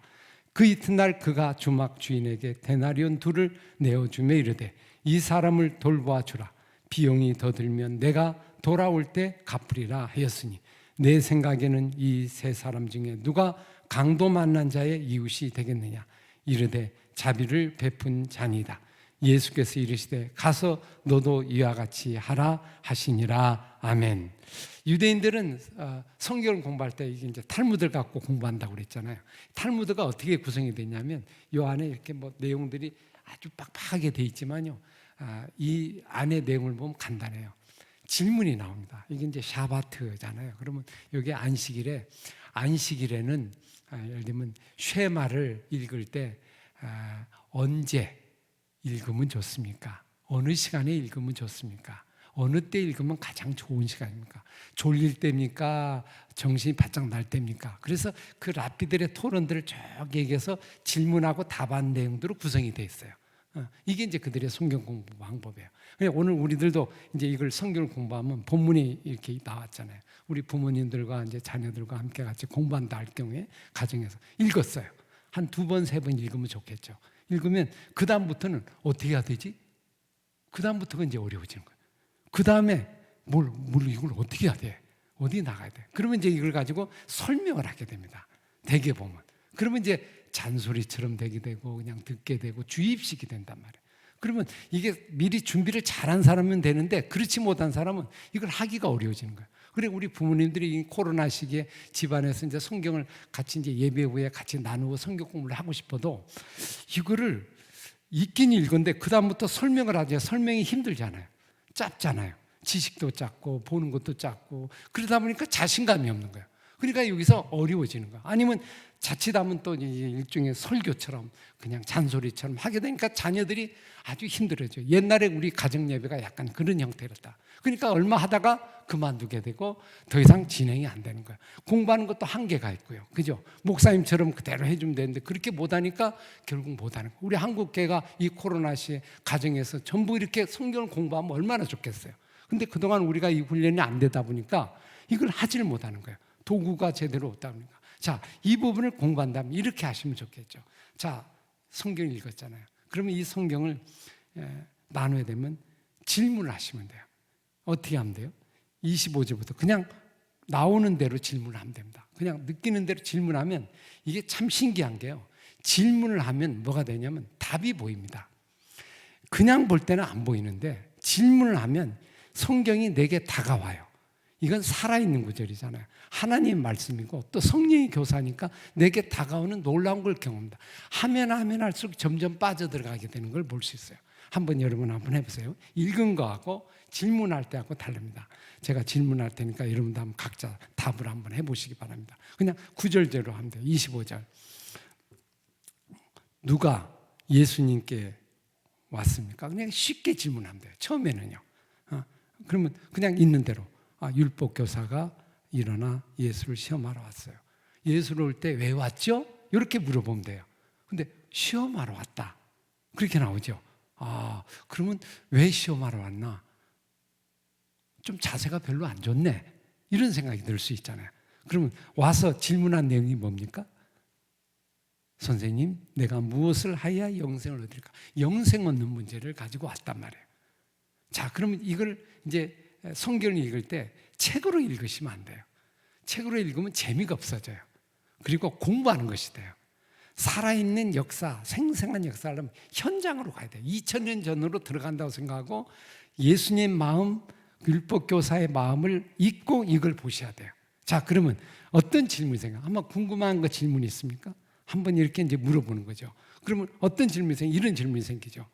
그 이튿날 그가 주막 주인에게 데나리온 둘을 내어주며 이르되 이 사람을 돌보아 주라. 비용이 더 들면 내가 돌아올 때 갚으리라 하였으니 내 생각에는 이 세 사람 중에 누가 강도 만난 자의 이웃이 되겠느냐. 이르되 자비를 베푼 자니다. 예수께서 이르시되 가서 너도 이와 같이 하라 하시니라. 아멘. 유대인들은 성경을 공부할 때 이제 탈무드를 갖고 공부한다고 그랬잖아요. 탈무드가 어떻게 구성이 되냐면 이 안에 이렇게 뭐 내용들이 아주 빡빡하게 돼 있지만요, 이 안에 내용을 보면 간단해요. 질문이 나옵니다. 이게 이제 샤바트잖아요. 그러면 여기 안식일에는 예를 들면 쉐마를 읽을 때 언제 읽으면 좋습니까? 어느 시간에 읽으면 좋습니까? 어느 때 읽으면 가장 좋은 시간입니까? 졸릴 때입니까? 정신이 바짝 날 때입니까? 그래서 그 랍비들의 토론들을 쭉 얘기해서 질문하고 답한 내용들로 구성이 되어 있어요. 이게 이제 그들의 성경 공부 방법이에요. 오늘 우리들도 이제 이걸 성경을 공부하면 본문이 이렇게 나왔잖아요. 우리 부모님들과 이제 자녀들과 함께 같이 공부한다 할 경우에 가정에서 읽었어요. 한 2번, 3번 읽으면 좋겠죠. 읽으면 그 다음부터는 어떻게 해야 되지? 그 다음부터가 이제 어려워지는 거예요. 그 다음에 이걸 어떻게 해야 돼? 어디 나가야 돼? 그러면 이제 이걸 가지고 설명을 하게 됩니다. 대개 보면. 그러면 이제 잔소리처럼 되게 되고 그냥 듣게 되고 주입식이 된단 말이에요. 그러면 이게 미리 준비를 잘한 사람은 되는데 그렇지 못한 사람은 이걸 하기가 어려워지는 거예요. 그래 우리 부모님들이 이 코로나 시기에 집안에서 이제 성경을 같이 이제 예배 후에 같이 나누고 성경 공부를 하고 싶어도 이거를 읽긴 읽은데 그 다음부터 설명을 하죠. 설명이 힘들잖아요. 짧잖아요. 지식도 짧고 보는 것도 짧고 그러다 보니까 자신감이 없는 거예요. 그러니까 여기서 어려워지는 거예요. 아니면 자칫하면 또 일종의 설교처럼 그냥 잔소리처럼 하게 되니까 자녀들이 아주 힘들어져요. 옛날에 우리 가정 예배가 약간 그런 형태였다. 그러니까 얼마 하다가 그만두게 되고 더 이상 진행이 안 되는 거예요. 공부하는 것도 한계가 있고요. 그죠? 목사님처럼 그대로 해주면 되는데 그렇게 못하니까 결국 못하는 거예요. 우리 한국교회가 이 코로나 시에 가정에서 전부 이렇게 성경을 공부하면 얼마나 좋겠어요. 근데 그동안 우리가 이 훈련이 안 되다 보니까 이걸 하지를 못하는 거예요. 도구가 제대로 없다 보니까. 자, 이 부분을 공부한다면 이렇게 하시면 좋겠죠. 자, 성경을 읽었잖아요. 그러면 이 성경을 나눠야 되면 질문을 하시면 돼요. 어떻게 하면 돼요? 25절부터 그냥 나오는 대로 질문을 하면 됩니다. 그냥 느끼는 대로 질문하면 이게 참 신기한 게요. 질문을 하면 뭐가 되냐면 답이 보입니다. 그냥 볼 때는 안 보이는데 질문을 하면 성경이 내게 다가와요. 이건 살아있는 구절이잖아요. 하나님 말씀이고 또 성령의 교사니까 내게 다가오는 놀라운 걸 경험합니다. 하면 할수록 점점 빠져들어가게 되는 걸 볼 수 있어요. 여러분 한번 해보세요. 읽은 거하고 질문할 때하고 다릅니다. 제가 질문할 테니까 여러분도 한번 각자 답을 한번 해보시기 바랍니다. 그냥 구절대로 하면 돼요. 25절. 누가 예수님께 왔습니까? 그냥 쉽게 질문하면 돼요. 처음에는요. 그러면 그냥 있는 대로 율법교사가 일어나 예수를 시험하러 왔어요. 예수를 올 때 왜 왔죠? 이렇게 물어보면 돼요. 근데 시험하러 왔다. 그렇게 나오죠. 그러면 왜 시험하러 왔나? 좀 자세가 별로 안 좋네. 이런 생각이 들 수 있잖아요. 그러면 와서 질문한 내용이 뭡니까? 선생님, 내가 무엇을 하여야 영생을 얻을까? 영생 얻는 문제를 가지고 왔단 말이에요. 자, 그러면 이걸 이제 성경을 읽을 때 책으로 읽으시면 안 돼요. 책으로 읽으면 재미가 없어져요. 그리고 공부하는 것이 돼요. 살아있는 역사, 생생한 역사를 하면 현장으로 가야 돼요. 2000년 전으로 들어간다고 생각하고 예수님 마음, 율법교사의 마음을 잊고 이걸 보셔야 돼요. 자, 그러면 어떤 질문이 생겨요? 아마 궁금한 거 질문이 있습니까? 한번 이렇게 이제 물어보는 거죠. 그러면 어떤 질문이 생겨요? 이런 질문이 생기죠.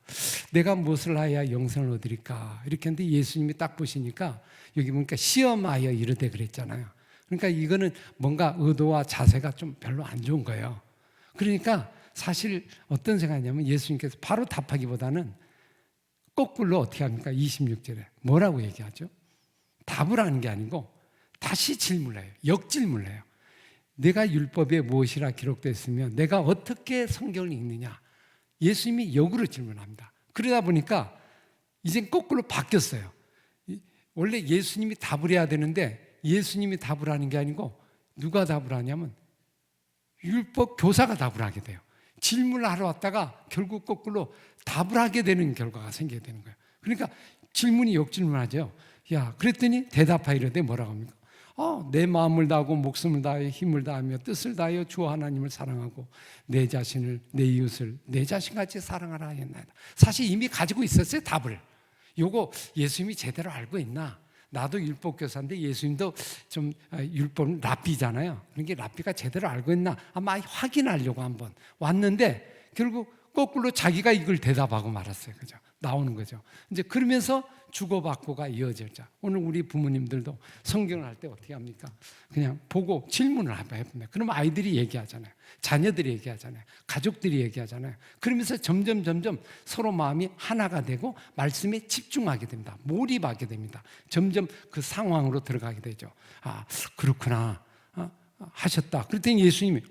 내가 무엇을 하여야 영생을 얻으리까? 이렇게 했는데 예수님이 딱 보시니까 여기 보니까 시험하여 이르되 그랬잖아요. 그러니까 이거는 뭔가 의도와 자세가 좀 별로 안 좋은 거예요. 그러니까 사실 어떤 생각이냐면 예수님께서 바로 답하기보다는 거꾸로 어떻게 합니까? 26절에 뭐라고 얘기하죠? 답을 하는 게 아니고 다시 질문을 해요. 역질문을 해요. 내가 율법에 무엇이라 기록됐으면 내가 어떻게 성경을 읽느냐? 예수님이 역으로 질문합니다. 그러다 보니까 이젠 거꾸로 바뀌었어요. 원래 예수님이 답을 해야 되는데 예수님이 답을 하는 게 아니고 누가 답을 하냐면 율법 교사가 답을 하게 돼요. 질문을 하러 왔다가 결국 거꾸로 답을 하게 되는 결과가 생기게 되는 거예요. 그러니까 질문이 역질문하죠. 야, 그랬더니 대답하이르되 뭐라고 합니까? 내 마음을 다하고 목숨을 다하여 힘을 다하며 뜻을 다하여 주 하나님을 사랑하고 내 자신을 내 이웃을 내 자신같이 사랑하라 하였나이다. 사실 이미 가지고 있었어요, 답을. 요거 예수님이 제대로 알고 있나? 나도 율법 교사인데 예수님도 좀 율법은 랍비잖아요. 그러니까 랍비가 제대로 알고 있나? 아마 확인하려고 한번 왔는데 결국 거꾸로 자기가 이걸 대답하고 말았어요. 그죠? 나오는 거죠. 이제 그러면서 주고받고가 이어졌죠. 오늘 우리 부모님들도 성경을 할 때 어떻게 합니까? 그냥 보고 질문을 한번 해봅니다. 그러면 아이들이 얘기하잖아요. 자녀들이 얘기하잖아요. 가족들이 얘기하잖아요. 그러면서 점점 서로 마음이 하나가 되고 말씀에 집중하게 됩니다. 몰입하게 됩니다. 점점 그 상황으로 들어가게 되죠. 아, 그렇구나. 하셨다. 그랬더니 예수님이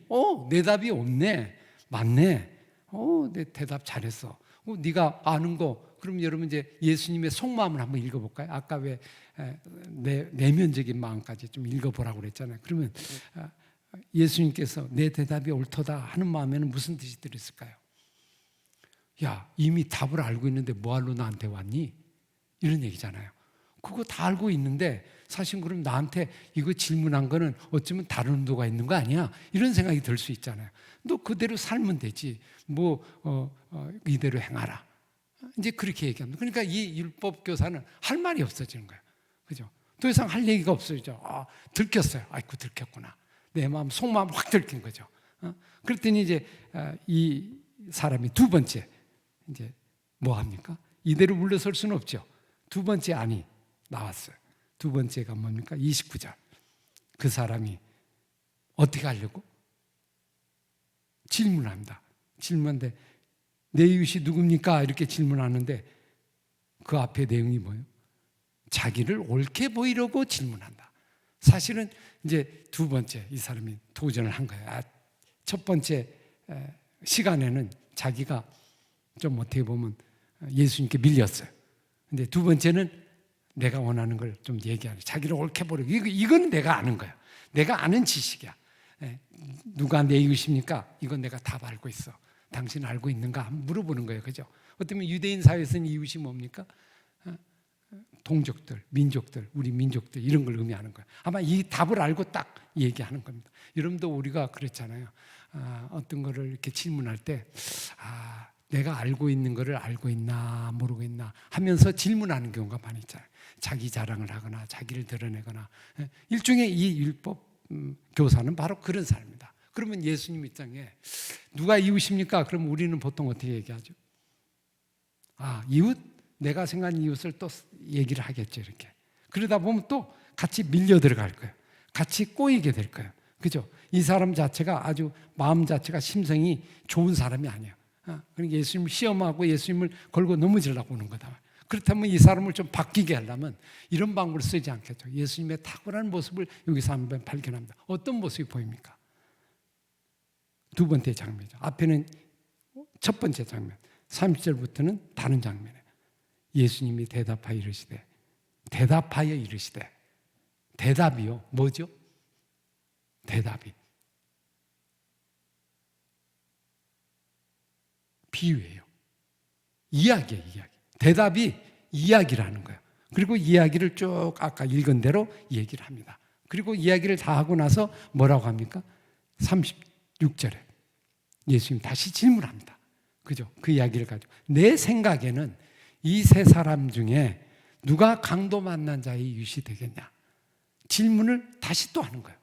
내 답이 없네. 맞네. 내 대답 잘했어. 네가 아는 거. 그럼 여러분 이제 예수님의 속마음을 한번 읽어볼까요? 아까 왜 내면적인 마음까지 좀 읽어보라고 그랬잖아요. 그러면 예수님께서 내 대답이 옳도다 하는 마음에는 무슨 뜻이 들었을까요? 야, 이미 답을 알고 있는데 뭐하러 나한테 왔니? 이런 얘기잖아요. 그거 다 알고 있는데 사실 그럼 나한테 이거 질문한 거는 어쩌면 다른 의도가 있는 거 아니야? 이런 생각이 들 수 있잖아요. 너 그대로 살면 되지. 이대로 행하라. 이제 그렇게 얘기합니다. 그러니까 이 율법 교사는 할 말이 없어지는 거예요. 그죠? 더 이상 할 얘기가 없어지죠. 들켰어요. 아이고, 들켰구나. 내 마음, 속마음 확 들킨 거죠. 그랬더니 이제 이 사람이 두 번째, 이제 뭐 합니까? 이대로 물러설 수는 없죠. 두 번째 안이 나왔어요. 두 번째가 뭡니까? 29절. 그 사람이 어떻게 하려고? 질문합니다. 질문인데 내 이웃이 누굽니까? 이렇게 질문하는데 그 앞에 내용이 뭐예요? 자기를 옳게 보이려고 질문한다. 사실은 이제 두 번째 이 사람이 도전을 한 거예요. 첫 번째 시간에는 자기가 좀 어떻게 보면 예수님께 밀렸어요. 근데 두 번째는 내가 원하는 걸 좀 얘기하는, 자기를 옳게 보려고. 이거는 내가 아는 거야. 내가 아는 지식이야. 누가 내 이웃입니까? 이건 내가 다 알고 있어. 당신 알고 있는가? 한번 물어보는 거예요. 그죠? 어쩌면 유대인 사회에서는 이웃이 뭡니까? 동족들, 민족들, 우리 민족들 이런 걸 의미하는 거예요. 아마 이 답을 알고 딱 얘기하는 겁니다. 여러분도 우리가 그랬잖아요. 어떤 거를 이렇게 질문할 때 내가 알고 있는 거를 알고 있나 모르고 있나 하면서 질문하는 경우가 많이 있잖아요. 자기 자랑을 하거나 자기를 드러내거나. 일종의 이 율법 교사는 바로 그런 사람입니다. 그러면 예수님 입장에 누가 이웃입니까? 그럼 우리는 보통 어떻게 얘기하죠? 이웃? 내가 생각한 이웃을 또 얘기를 하겠죠. 이렇게. 그러다 보면 또 같이 밀려 들어갈 거예요. 같이 꼬이게 될 거예요. 그죠? 이 사람 자체가 아주 마음 자체가 심성이 좋은 사람이 아니에요. 그러니까 예수님을 시험하고 예수님을 걸고 넘어지려고 오는 거다. 그렇다면 이 사람을 좀 바뀌게 하려면 이런 방법을 쓰지 않겠죠. 예수님의 탁월한 모습을 여기서 한번 발견합니다. 어떤 모습이 보입니까? 두 번째 장면이죠. 앞에는 첫 번째 장면, 30절부터는 다른 장면이에요. 예수님이 대답하여 이르시되. 대답이요. 뭐죠? 대답이 비유예요. 이야기예요. 이야기. 대답이 이야기라는 거예요. 그리고 이야기를 쭉 아까 읽은 대로 얘기를 합니다. 그리고 이야기를 다 하고 나서 뭐라고 합니까? 36절에 예수님 다시 질문합니다. 그죠? 그 이야기를 가지고 내 생각에는 이 세 사람 중에 누가 강도 만난 자의 이웃이 되겠냐? 질문을 다시 또 하는 거예요.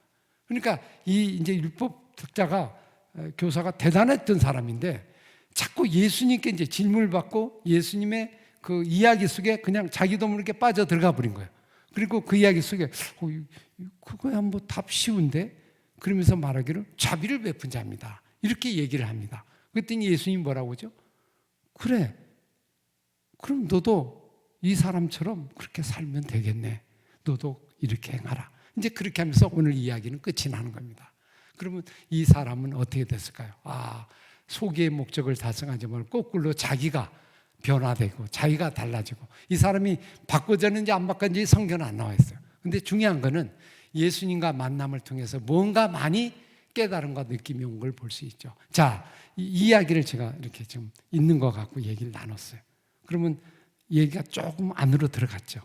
그러니까 이 이제 율법 학자가 교사가 대단했던 사람인데 자꾸 예수님께 이제 질문을 받고 예수님의 그 이야기 속에 그냥 자기도 모르게 빠져 들어가 버린 거예요. 그리고 그 이야기 속에 그거야 뭐 답 쉬운데 그러면서 말하기를 자비를 베푼 자입니다. 이렇게 얘기를 합니다. 그랬더니 예수님이 뭐라고 하죠? 그래. 그럼 너도 이 사람처럼 그렇게 살면 되겠네. 너도 이렇게 행하라. 이제 그렇게 하면서 오늘 이야기는 끝이 나는 겁니다. 그러면 이 사람은 어떻게 됐을까요? 소기의 목적을 달성하지 말고 거꾸로 자기가 변화되고 자기가 달라지고 이 사람이 바꿔졌는지 안 바꿔졌는지 성경은 안 나와 있어요. 근데 중요한 거는 예수님과 만남을 통해서 뭔가 많이 깨달음과 느낌이 온 걸 볼 수 있죠. 자, 이 이야기를 제가 이렇게 좀 있는 것 같고 얘기를 나눴어요. 그러면 얘기가 조금 안으로 들어갔죠.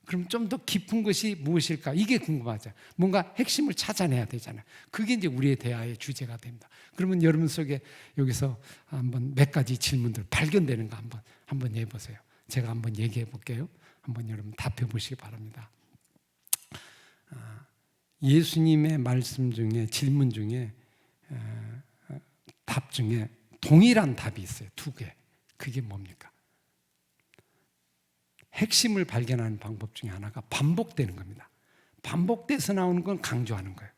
그럼 좀 더 깊은 것이 무엇일까? 이게 궁금하죠. 뭔가 핵심을 찾아내야 되잖아요. 그게 이제 우리의 대화의 주제가 됩니다. 그러면 여러분 속에 여기서 한번 몇 가지 질문들 발견되는 거 한번 해보세요. 제가 한번 얘기해 볼게요. 한번 여러분 답해 보시기 바랍니다. 예수님의 말씀 중에 질문 중에 답 중에 동일한 답이 있어요. 두 개. 그게 뭡니까? 핵심을 발견하는 방법 중에 하나가 반복되는 겁니다. 반복돼서 나오는 건 강조하는 거예요.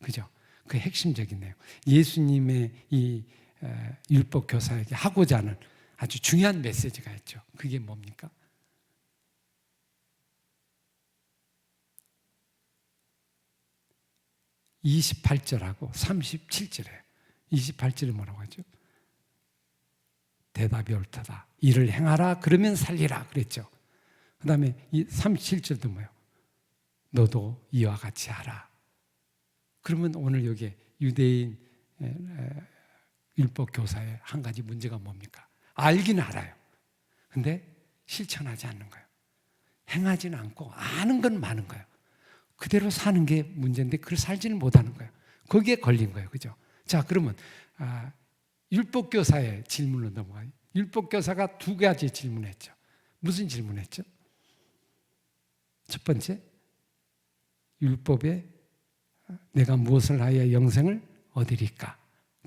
그죠? 그 핵심적인 내용. 예수님의 이 율법 교사에게 하고자 하는 아주 중요한 메시지가 있죠. 그게 뭡니까? (28절하고) (37절에) 28절에 뭐라고 하죠? 대답이 옳다. 이를 행하라 그러면 살리라 그랬죠. 그 다음에 이 37절도 뭐예요? 너도 이와 같이 하라. 그러면 오늘 여기 유대인 율법 교사의 한 가지 문제가 뭡니까? 알기는 알아요. 근데 실천하지 않는 거예요. 행하지는 않고 아는 건 많은 거예요. 그대로 사는 게 문제인데 그걸 살지는 못하는 거예요. 거기에 걸린 거예요. 그죠? 자, 그러면 율법 교사의 질문으로 넘어가요. 율법 교사가 두 가지 질문했죠. 무슨 질문했죠? 첫 번째, 율법에 내가 무엇을 하여 영생을 얻으리까?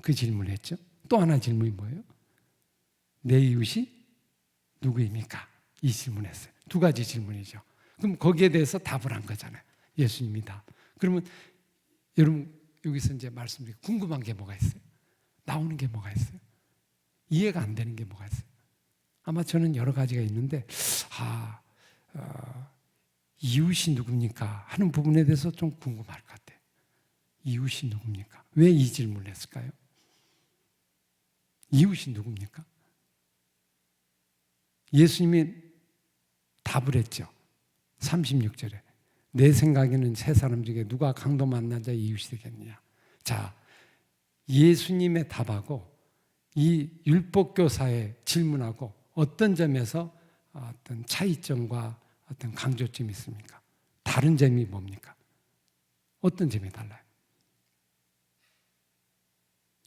그 질문을 했죠. 또 하나 질문이 뭐예요? 내 이웃이 누구입니까? 이 질문을 했어요. 두 가지 질문이죠. 그럼 거기에 대해서 답을 한 거잖아요. 예수님이 답. 그러면 여러분 여기서 이제 말씀드리고 궁금한 게 뭐가 있어요? 나오는 게 뭐가 있어요? 이해가 안 되는 게 뭐가 있어요? 아마 저는 여러 가지가 있는데 이웃이 누굽니까? 하는 부분에 대해서 좀 궁금할 것 같아요. 이웃이 누굽니까? 왜 이 질문을 했을까요? 이웃이 누굽니까? 예수님이 답을 했죠. 36절에 내 생각에는 세 사람 중에 누가 강도 만난 자의 이웃이 되겠느냐. 자, 예수님의 답하고 이 율법교사의 질문하고 어떤 점에서 어떤 차이점과 어떤 강조점이 있습니까? 다른 점이 뭡니까? 어떤 점이 달라요?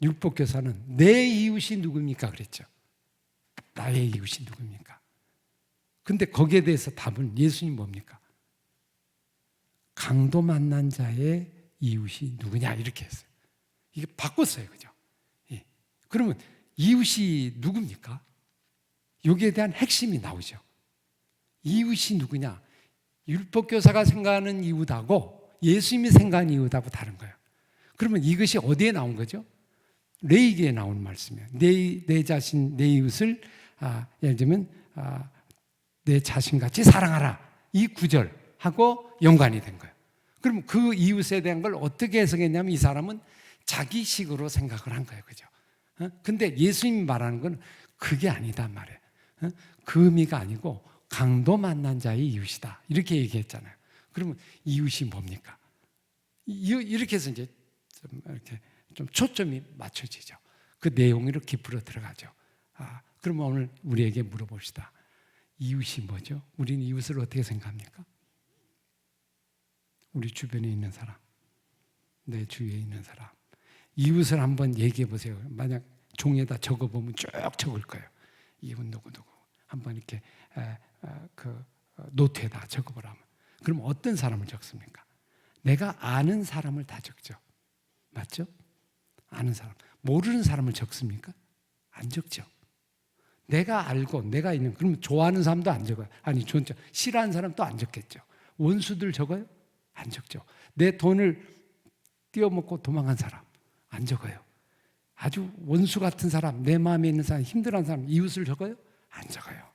율법교사는 내 이웃이 누굽니까? 그랬죠. 나의 이웃이 누굽니까? 근데 거기에 대해서 답은 예수님 뭡니까? 강도 만난 자의 이웃이 누구냐 이렇게 했어요. 이게 바꿨어요. 그죠? 예. 그러면 이웃이 누굽니까? 여기에 대한 핵심이 나오죠. 이웃이 누구냐? 율법교사가 생각하는 이웃하고 예수님이 생각하는 이웃하고 다른 거예요. 그러면 이것이 어디에 나온 거죠? 레위기에 나온 말씀이에요. 내 자신, 내 이웃을 예를 들면 내 자신같이 사랑하라. 이 구절하고 연관이 된 거예요. 그럼 그 이웃에 대한 걸 어떻게 해석했냐면 이 사람은 자기식으로 생각을 한 거예요. 그죠? 근데 예수님이 말하는 건 그게 아니다 말이에요. 그 의미가 아니고 강도 만난 자의 이웃이다. 이렇게 얘기했잖아요. 그러면 이웃이 뭡니까? 이렇게 해서 이제 좀 초점이 맞춰지죠. 그 내용으로 깊이로 들어가죠. 그러면 오늘 우리에게 물어봅시다. 이웃이 뭐죠? 우리는 이웃을 어떻게 생각합니까? 우리 주변에 있는 사람, 내 주위에 있는 사람. 이웃을 한번 얘기해 보세요. 만약 종이에다 적어보면 쭉 적을 거예요. 이웃 누구 한번 이렇게 노트에다 적어보라면 그럼 어떤 사람을 적습니까? 내가 아는 사람을 다 적죠. 맞죠? 아는 사람. 모르는 사람을 적습니까? 안 적죠. 내가 알고 내가 있는 그러면 좋아하는 사람도 안 적어요. 아니 싫어하는 사람도 안 적겠죠. 원수들 적어요? 안 적죠. 내 돈을 띄어먹고 도망간 사람 안 적어요. 아주 원수 같은 사람, 내 마음에 있는 사람, 힘들어하는 사람, 이웃을 적어요? 안 적어요.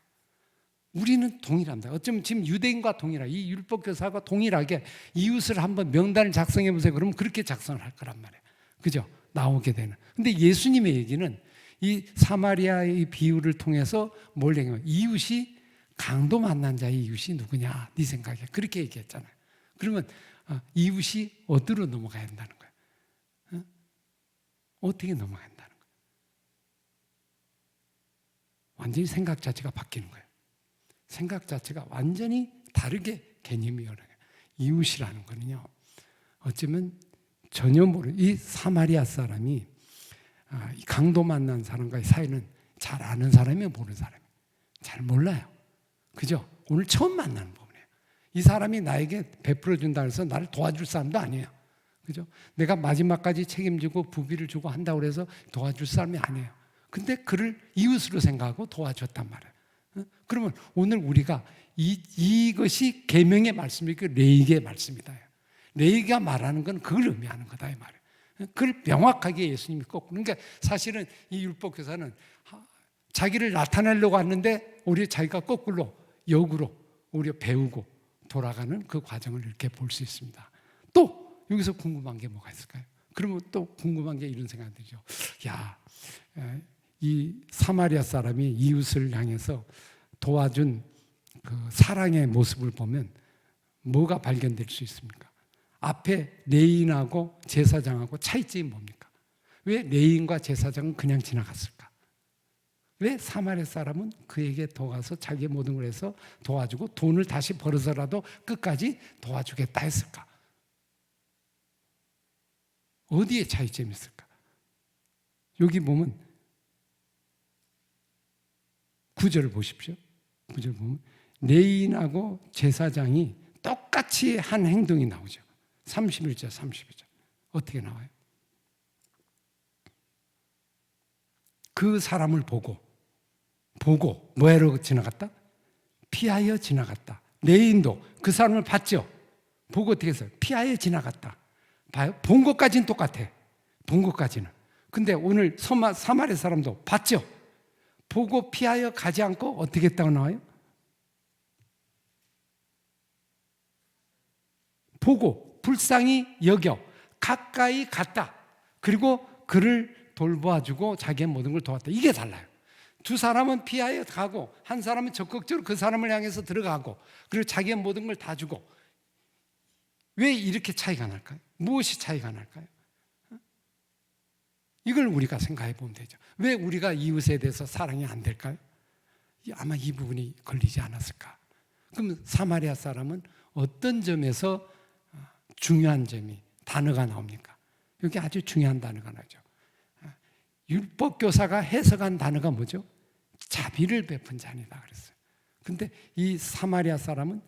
우리는 동일합니다. 어쩌면 지금 유대인과 이 율법교사가 동일하게 이웃을 한번 명단을 작성해 보세요. 그러면 그렇게 작성을 할 거란 말이에요. 그죠? 나오게 되는. 근데 예수님의 얘기는 이 사마리아의 이 비유를 통해서 뭘 얘기해요? 이웃이 강도 만난 자의 이웃이 누구냐? 네 생각에 그렇게 얘기했잖아요. 그러면 이웃이 어디로 넘어가야 한다는 거예요? 어떻게 넘어가야 한다는 거예요? 완전히 생각 자체가 바뀌는 거예요. 생각 자체가 완전히 다르게 개념이 열어요. 이웃이라는 거는요, 어쩌면 전혀 모르는 이 사마리아 사람이 이 강도 만난 사람과의 사이는 잘 아는 사람이에요, 모르는 사람이에요? 잘 몰라요. 그죠? 오늘 처음 만나는 부분이에요. 이 사람이 나에게 베풀어 준다 해서 나를 도와줄 사람도 아니에요. 그죠? 내가 마지막까지 책임지고 부비를 주고 한다고 해서 도와줄 사람이 아니에요. 근데 그를 이웃으로 생각하고 도와줬단 말이에요. 그러면 오늘 우리가 이것이 계명의 말씀이고 레위기의 말씀이다. 레위기가 말하는 건 그걸 의미하는 거다 이 말이에요. 그걸 명확하게 예수님이 꼭. 그러니까 사실은 이 율법교사는 자기를 나타내려고 하는데 오히려 자기가 거꾸로 역으로 오히려 배우고 돌아가는 그 과정을 이렇게 볼 수 있습니다. 또 여기서 궁금한 게 뭐가 있을까요? 그러면 또 궁금한 게 이런 생각이 들죠. 야, 이 사마리아 사람이 이웃을 향해서 도와준 그 사랑의 모습을 보면 뭐가 발견될 수 있습니까? 앞에 레인하고 제사장하고 차이점이 뭡니까? 왜 레인과 제사장은 그냥 지나갔을까? 왜 사마리아 사람은 그에게 더 가서 자기의 모든 걸 해서 도와주고 돈을 다시 벌어서라도 끝까지 도와주겠다 했을까? 어디에 차이점이 있을까? 여기 보면 9절을 보십시오. 9절 보면 레인하고 제사장이 똑같이 한 행동이 나오죠. 31절, 32절. 어떻게 나와요? 그 사람을 보고 뭐하러 지나갔다? 피하여 지나갔다. 레인도 그 사람을 봤죠? 보고 어떻게 했어요? 피하여 지나갔다. 봐요? 본 것까지는 똑같아. 본 것까지는. 근데 오늘 사마리아 사람도 봤죠? 보고 피하여 가지 않고 어떻게 했다고 나와요? 보고 불쌍히 여겨 가까이 갔다. 그리고 그를 돌보아주고 자기의 모든 걸 도왔다. 이게 달라요. 두 사람은 피하여 가고 한 사람은 적극적으로 그 사람을 향해서 들어가고 그리고 자기의 모든 걸 다 주고. 왜 이렇게 차이가 날까요? 무엇이 차이가 날까요? 이걸 우리가 생각해 보면 되죠. 왜 우리가 이웃에 대해서 사랑이 안 될까요? 아마 이 부분이 걸리지 않았을까? 그럼 사마리아 사람은 어떤 점에서 중요한 점이 단어가 나옵니까? 여기 아주 중요한 단어가 나죠. 율법교사가 해석한 단어가 뭐죠? 자비를 베푼 자니다 그랬어요. 근데 이 사마리아 사람은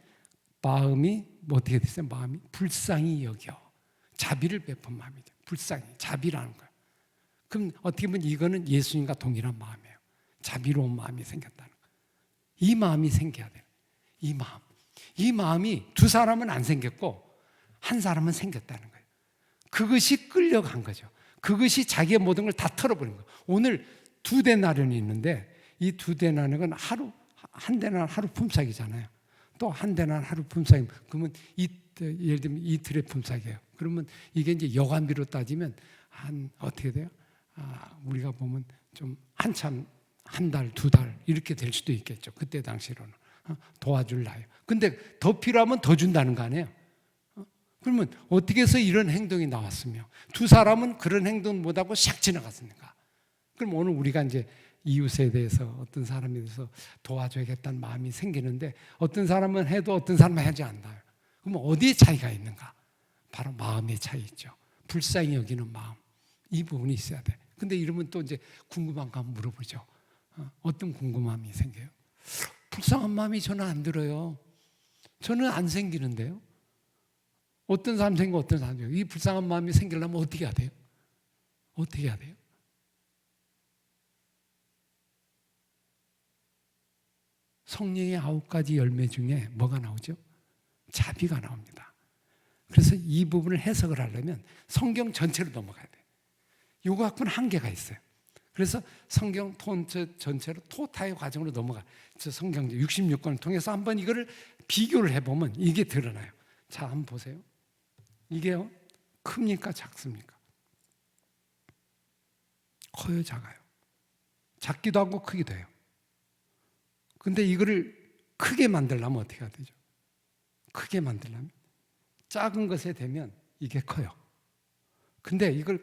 마음이 어떻게 됐어요? 마음이 불쌍히 여겨 자비를 베푼 마음이죠. 불쌍히 자비라는 거예요. 그럼 어떻게 보면 이거는 예수님과 동일한 마음이에요. 자비로운 마음이 생겼다는 거예요. 이 마음이 생겨야 돼요. 이 마음이 두 사람은 안 생겼고 한 사람은 생겼다는 거예요. 그것이 끌려간 거죠. 그것이 자기의 모든 걸 다 털어버린 거예요. 오늘 2데나리온이 있는데 이 2데나리온은 한 데나리온 하루 품삯이잖아요. 또 한 데나리온 하루 품삯이면 그러면 예를 들면 이틀의 품삯이에요. 그러면 이게 이제 여간비로 따지면 한 어떻게 돼요? 우리가 보면 좀 한참 한 달, 2달 이렇게 될 수도 있겠죠. 그때 당시로는 도와줄 나요. 근데 더 필요하면 더 준다는 거 아니에요? 그러면 어떻게 해서 이런 행동이 나왔으며 두 사람은 그런 행동 못하고 샥 지나갔습니까? 그럼 오늘 우리가 이제 이웃에 대해서 어떤 사람에 대해서 도와줘야겠다는 마음이 생기는데 어떤 사람은 해도 어떤 사람은 하지 않나요? 그럼 어디에 차이가 있는가? 바로 마음의 차이 있죠. 불쌍히 여기는 마음. 이 부분이 있어야 돼. 근데 이러면 또 이제 궁금한 거 한번 물어보죠. 어떤 궁금함이 생겨요? 불쌍한 마음이 저는 안 들어요. 저는 안 생기는데요. 어떤 사람 생기고 어떤 사람 생기고 이 불쌍한 마음이 생기려면 어떻게 해야 돼요? 어떻게 해야 돼요? 성령의 9가지 열매 중에 뭐가 나오죠? 자비가 나옵니다. 그래서 이 부분을 해석을 하려면 성경 전체로 넘어가야 돼요. 이거 갖고는 한계가 있어요. 그래서 성경 전체로 토타의 과정으로 넘어가. 저 성경 66권을 통해서 한번 이거를 비교를 해보면 이게 드러나요. 자, 한번 보세요. 이게요, 큽니까 작습니까? 커요 작아요? 작기도 하고 크기도 해요. 근데 이거를 크게 만들려면 어떻게 해야 되죠? 크게 만들려면 작은 것에 되면 이게 커요. 근데 이걸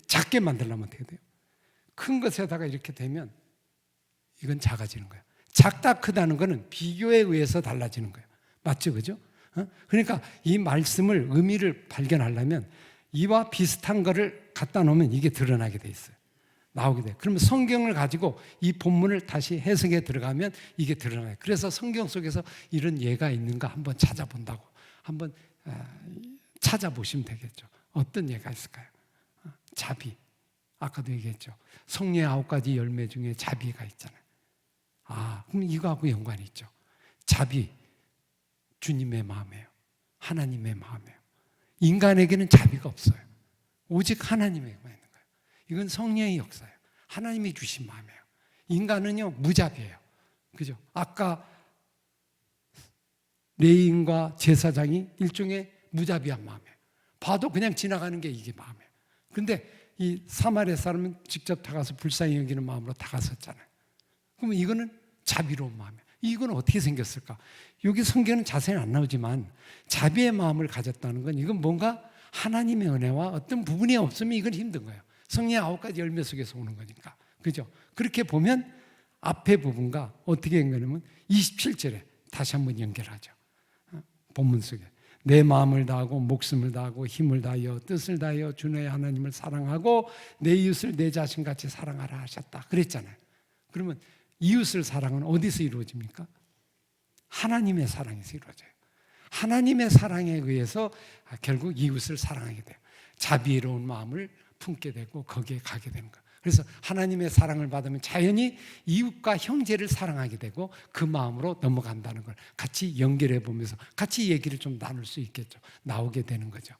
작게 만들려면 어떻게 돼요? 큰 것에다가 이렇게 되면 이건 작아지는 거예요. 작다 크다는 거는 비교에 의해서 달라지는 거예요. 맞죠? 그죠? 그러니까 이 말씀을 의미를 발견하려면 이와 비슷한 거를 갖다 놓으면 이게 드러나게 돼 있어요. 나오게 돼요. 그러면 성경을 가지고 이 본문을 다시 해석에 들어가면 이게 드러나요. 그래서 성경 속에서 이런 예가 있는가 한번 찾아본다고 한번 찾아보시면 되겠죠. 어떤 예가 있을까요? 자비. 아까도 얘기했죠. 성령의 9가지 열매 중에 자비가 있잖아요. 그럼 이거하고 연관이 있죠. 자비. 주님의 마음이에요. 하나님의 마음이에요. 인간에게는 자비가 없어요. 오직 하나님에게만 있는 거예요. 이건 성령의 역사예요. 하나님이 주신 마음이에요. 인간은요 무자비예요. 그죠? 아까 레인과 제사장이 일종의 무자비한 마음이에요. 봐도 그냥 지나가는 게 이게 마음이에요. 근데 이 사마리아 사람은 직접 다가서 불쌍히 여기는 마음으로 다가섰잖아요. 그러면 이거는 자비로운 마음이에요. 이건 어떻게 생겼을까? 여기 성경은 자세히 안 나오지만 자비의 마음을 가졌다는 건 이건 뭔가 하나님의 은혜와 어떤 부분이 없으면 이건 힘든 거예요. 성령의 9가지 열매 속에서 오는 거니까. 그죠? 그렇게 보면 앞에 부분과 어떻게 연결하면 27절에 다시 한번 연결하죠. 본문 속에 내 마음을 다하고 목숨을 다하고 힘을 다하여 뜻을 다하여 주 너의 하나님을 사랑하고 내 이웃을 내 자신같이 사랑하라 하셨다. 그랬잖아요. 그러면 이웃을 사랑은 어디서 이루어집니까? 하나님의 사랑에서 이루어져요. 하나님의 사랑에 의해서 결국 이웃을 사랑하게 돼요. 자비로운 마음을 품게 되고 거기에 가게 되는 거예요. 그래서 하나님의 사랑을 받으면 자연히 이웃과 형제를 사랑하게 되고 그 마음으로 넘어간다는 걸 같이 연결해 보면서 같이 얘기를 좀 나눌 수 있겠죠. 나오게 되는 거죠.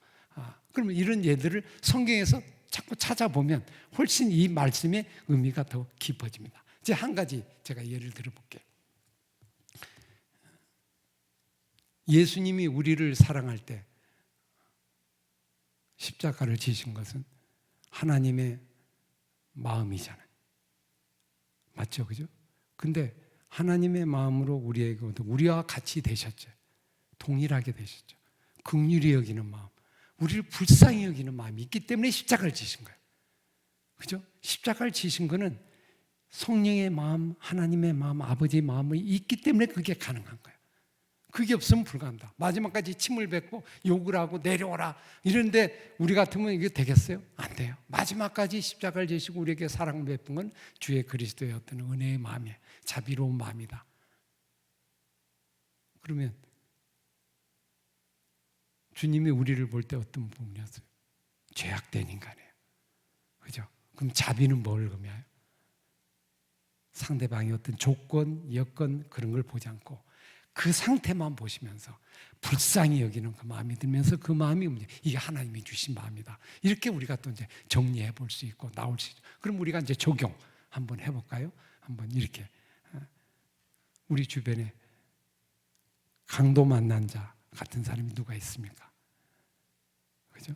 그러면 이런 예들을 성경에서 자꾸 찾아보면 훨씬 이 말씀의 의미가 더 깊어집니다. 이제 한 가지 제가 예를 들어볼게요. 예수님이 우리를 사랑할 때 십자가를 지신 것은 하나님의 마음이잖아요. 맞죠? 그죠? 근데 하나님의 마음으로 우리와 같이 되셨죠. 동일하게 되셨죠. 긍휼히 여기는 마음, 우리를 불쌍히 여기는 마음이 있기 때문에 십자가를 지신 거예요. 그죠? 십자가를 지신 거는 성령의 마음, 하나님의 마음, 아버지의 마음이 있기 때문에 그게 가능한 거예요. 그게 없으면 불가한다. 마지막까지 침을 뱉고 욕을 하고 내려오라 이런데 우리 같으면 이게 되겠어요? 안 돼요. 마지막까지 십자가를 지시고 우리에게 사랑을 베푼 건 주의 그리스도의 어떤 은혜의 마음이에요. 자비로운 마음이다. 그러면 주님이 우리를 볼 때 어떤 부분이었어요? 죄악된 인간이에요. 그죠? 그럼 자비는 뭘 의미해요? 상대방의 어떤 조건, 여건 그런 걸 보지 않고 그 상태만 보시면서 불쌍히 여기는 그 마음이 들면서 그 마음이 이게 하나님이 주신 마음이다. 이렇게 우리가 또 이제 정리해 볼 수 있고 나올 수 있죠. 그럼 우리가 이제 적용 한번 해볼까요? 한번 이렇게 우리 주변에 강도 만난 자 같은 사람이 누가 있습니까? 그죠?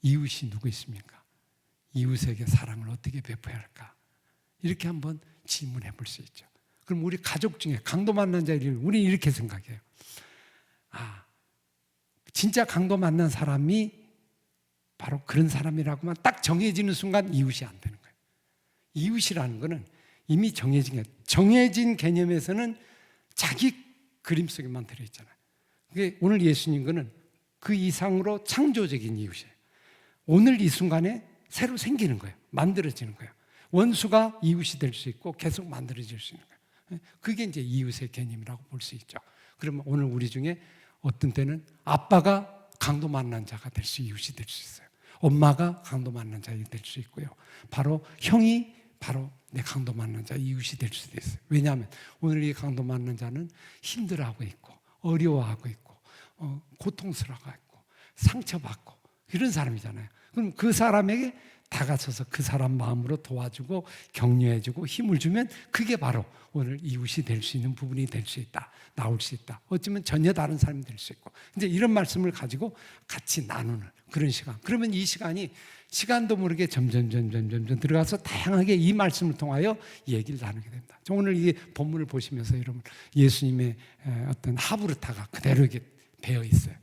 이웃이 누구 있습니까? 이웃에게 사랑을 어떻게 베풀어야 할까? 이렇게 한번 질문해 볼 수 있죠. 그럼 우리 가족 중에 강도 만난 자를 우리 이렇게 생각해요. 진짜 강도 만난 사람이 바로 그런 사람이라고만 딱 정해지는 순간 이웃이 안 되는 거예요. 이웃이라는 거는 이미 정해진 개념에서는 자기 그림 속에만 들어있잖아요. 그게 오늘 예수님 거는 그 이상으로 창조적인 이웃이에요. 오늘 이 순간에 새로 생기는 거예요. 만들어지는 거예요. 원수가 이웃이 될 수 있고 계속 만들어질 수 있는 거예요. 그게 이제 이웃의 개념이라고 볼 수 있죠. 그러면 오늘 우리 중에 어떤 때는 아빠가 강도 만난 자가 될 수 이웃이 될 수 있어요. 엄마가 강도 만난 자가 될 수 있고요. 바로 형이 바로 내 강도 만난 자 이웃이 될 수도 있어요. 왜냐하면 오늘 이 강도 만난 자는 힘들어하고 있고 어려워하고 있고 고통스러워하고 있고 상처받고 이런 사람이잖아요. 그럼 그 사람에게 다가서서 그 사람 마음으로 도와주고 격려해주고 힘을 주면 그게 바로 오늘 이웃이 될 수 있는 부분이 될 수 있다. 나올 수 있다. 어쩌면 전혀 다른 사람이 될 수 있고 이제 이런 말씀을 가지고 같이 나누는 그런 시간. 그러면 이 시간이 시간도 모르게 점점 들어가서 다양하게 이 말씀을 통하여 얘기를 나누게 됩니다. 오늘 이 본문을 보시면서 여러분 예수님의 어떤 하브르타가 그대로 이렇게 배어 있어요.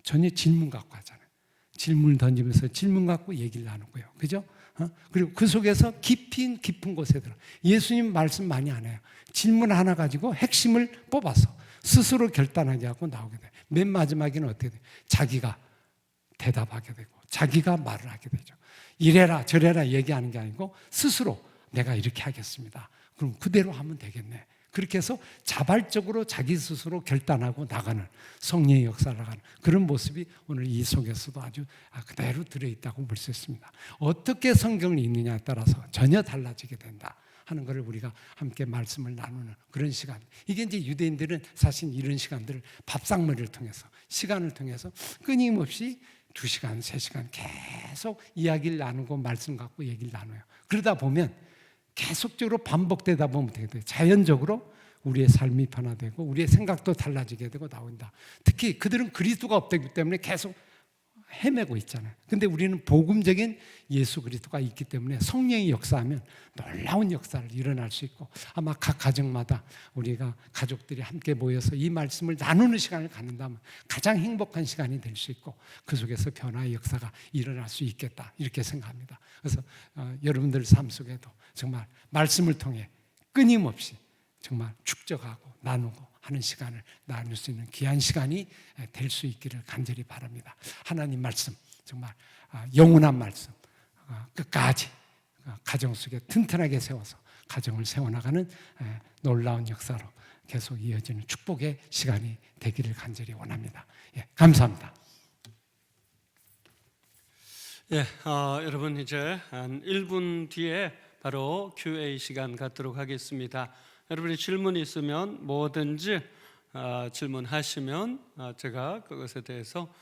전혀 질문 갖고 하잖아요. 질문을 던지면서 질문 갖고 얘기를 나누고요. 그죠? 그리고 그 속에서 깊은 곳에 들어. 예수님 말씀 많이 안 해요. 질문 하나 가지고 핵심을 뽑아서 스스로 결단하게 하고 나오게 돼요. 맨 마지막에는 어떻게 돼요? 자기가 대답하게 되고 자기가 말을 하게 되죠. 이래라 저래라 얘기하는 게 아니고 스스로 내가 이렇게 하겠습니다. 그럼 그대로 하면 되겠네. 그렇게 해서 자발적으로 자기 스스로 결단하고 나가는 성령의 역사를 나가는 그런 모습이 오늘 이 속에서도 아주 그대로 들어있다고 볼 수 있습니다. 어떻게 성경을 읽느냐에 따라서 전혀 달라지게 된다 하는 것을 우리가 함께 말씀을 나누는 그런 시간. 이게 이제 유대인들은 사실 이런 시간들을 밥상머리를 통해서 시간을 통해서 끊임없이 2시간, 3시간 계속 이야기를 나누고 말씀 갖고 얘기를 나눠요. 그러다 보면 계속적으로 반복되다 보면 어떻게 돼요? 자연적으로 우리의 삶이 변화되고 우리의 생각도 달라지게 되고 나온다. 특히 그들은 그리스도가 없기 때문에 계속 헤매고 있잖아요. 근데 우리는 복음적인 예수 그리스도가 있기 때문에 성령이 역사하면 놀라운 역사를 일어날 수 있고 아마 각 가정마다 우리가 가족들이 함께 모여서 이 말씀을 나누는 시간을 갖는다면 가장 행복한 시간이 될 수 있고 그 속에서 변화의 역사가 일어날 수 있겠다 이렇게 생각합니다. 그래서 여러분들 삶 속에도 정말 말씀을 통해 끊임없이 정말 축적하고 나누고 하는 시간을 나눌 수 있는 귀한 시간이 될 수 있기를 간절히 바랍니다. 하나님 말씀 정말 영원한 말씀 끝까지 가정 속에 튼튼하게 세워서 가정을 세워나가는 놀라운 역사로 계속 이어지는 축복의 시간이 되기를 간절히 원합니다. 예, 감사합니다. 예, 여러분 이제 한 1분 뒤에 바로 Q&A 시간 갖도록 하겠습니다. 여러분이 질문이 있으면 뭐든지 질문하시면 제가 그것에 대해서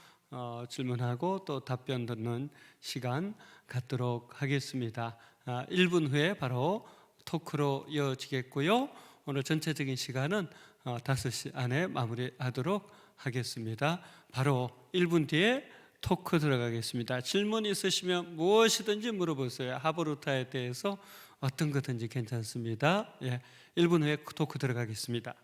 질문하고 또 답변 듣는 시간 갖도록 하겠습니다. 1분 후에 바로 토크로 이어지겠고요. 오늘 전체적인 시간은 5시 안에 마무리하도록 하겠습니다. 바로 1분 뒤에 토크 들어가겠습니다. 질문 있으시면 무엇이든지 물어보세요. 하브루타에 대해서 어떤 것든지 괜찮습니다. 예, 1분 후에 토크 들어가겠습니다.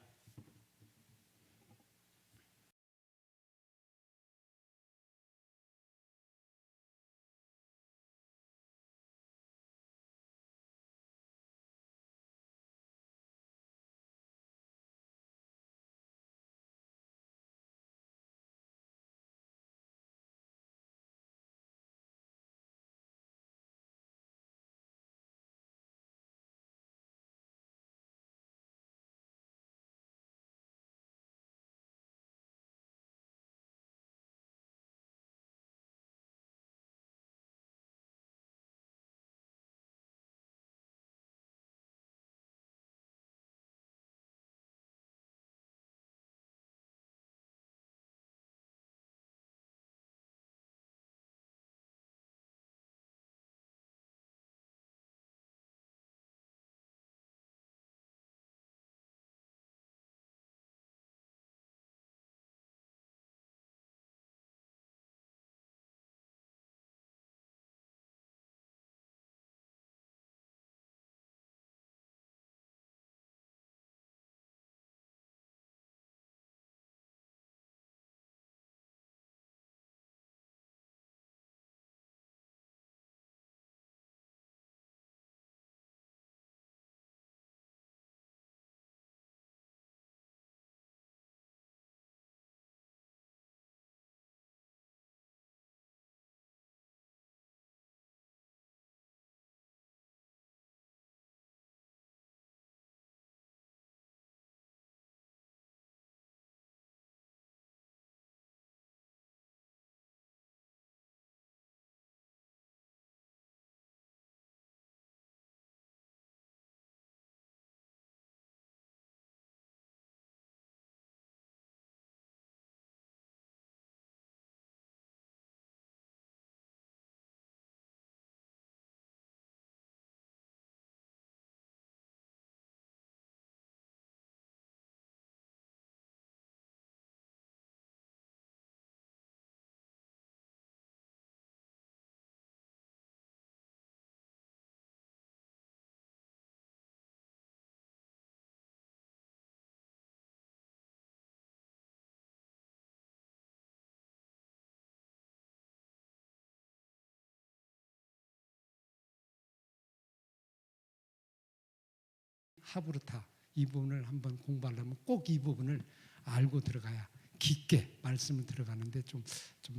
하브루타 이 부분을 한번 공부하려면 꼭 이 부분을 알고 들어가야 깊게 말씀을 들어가는데 좀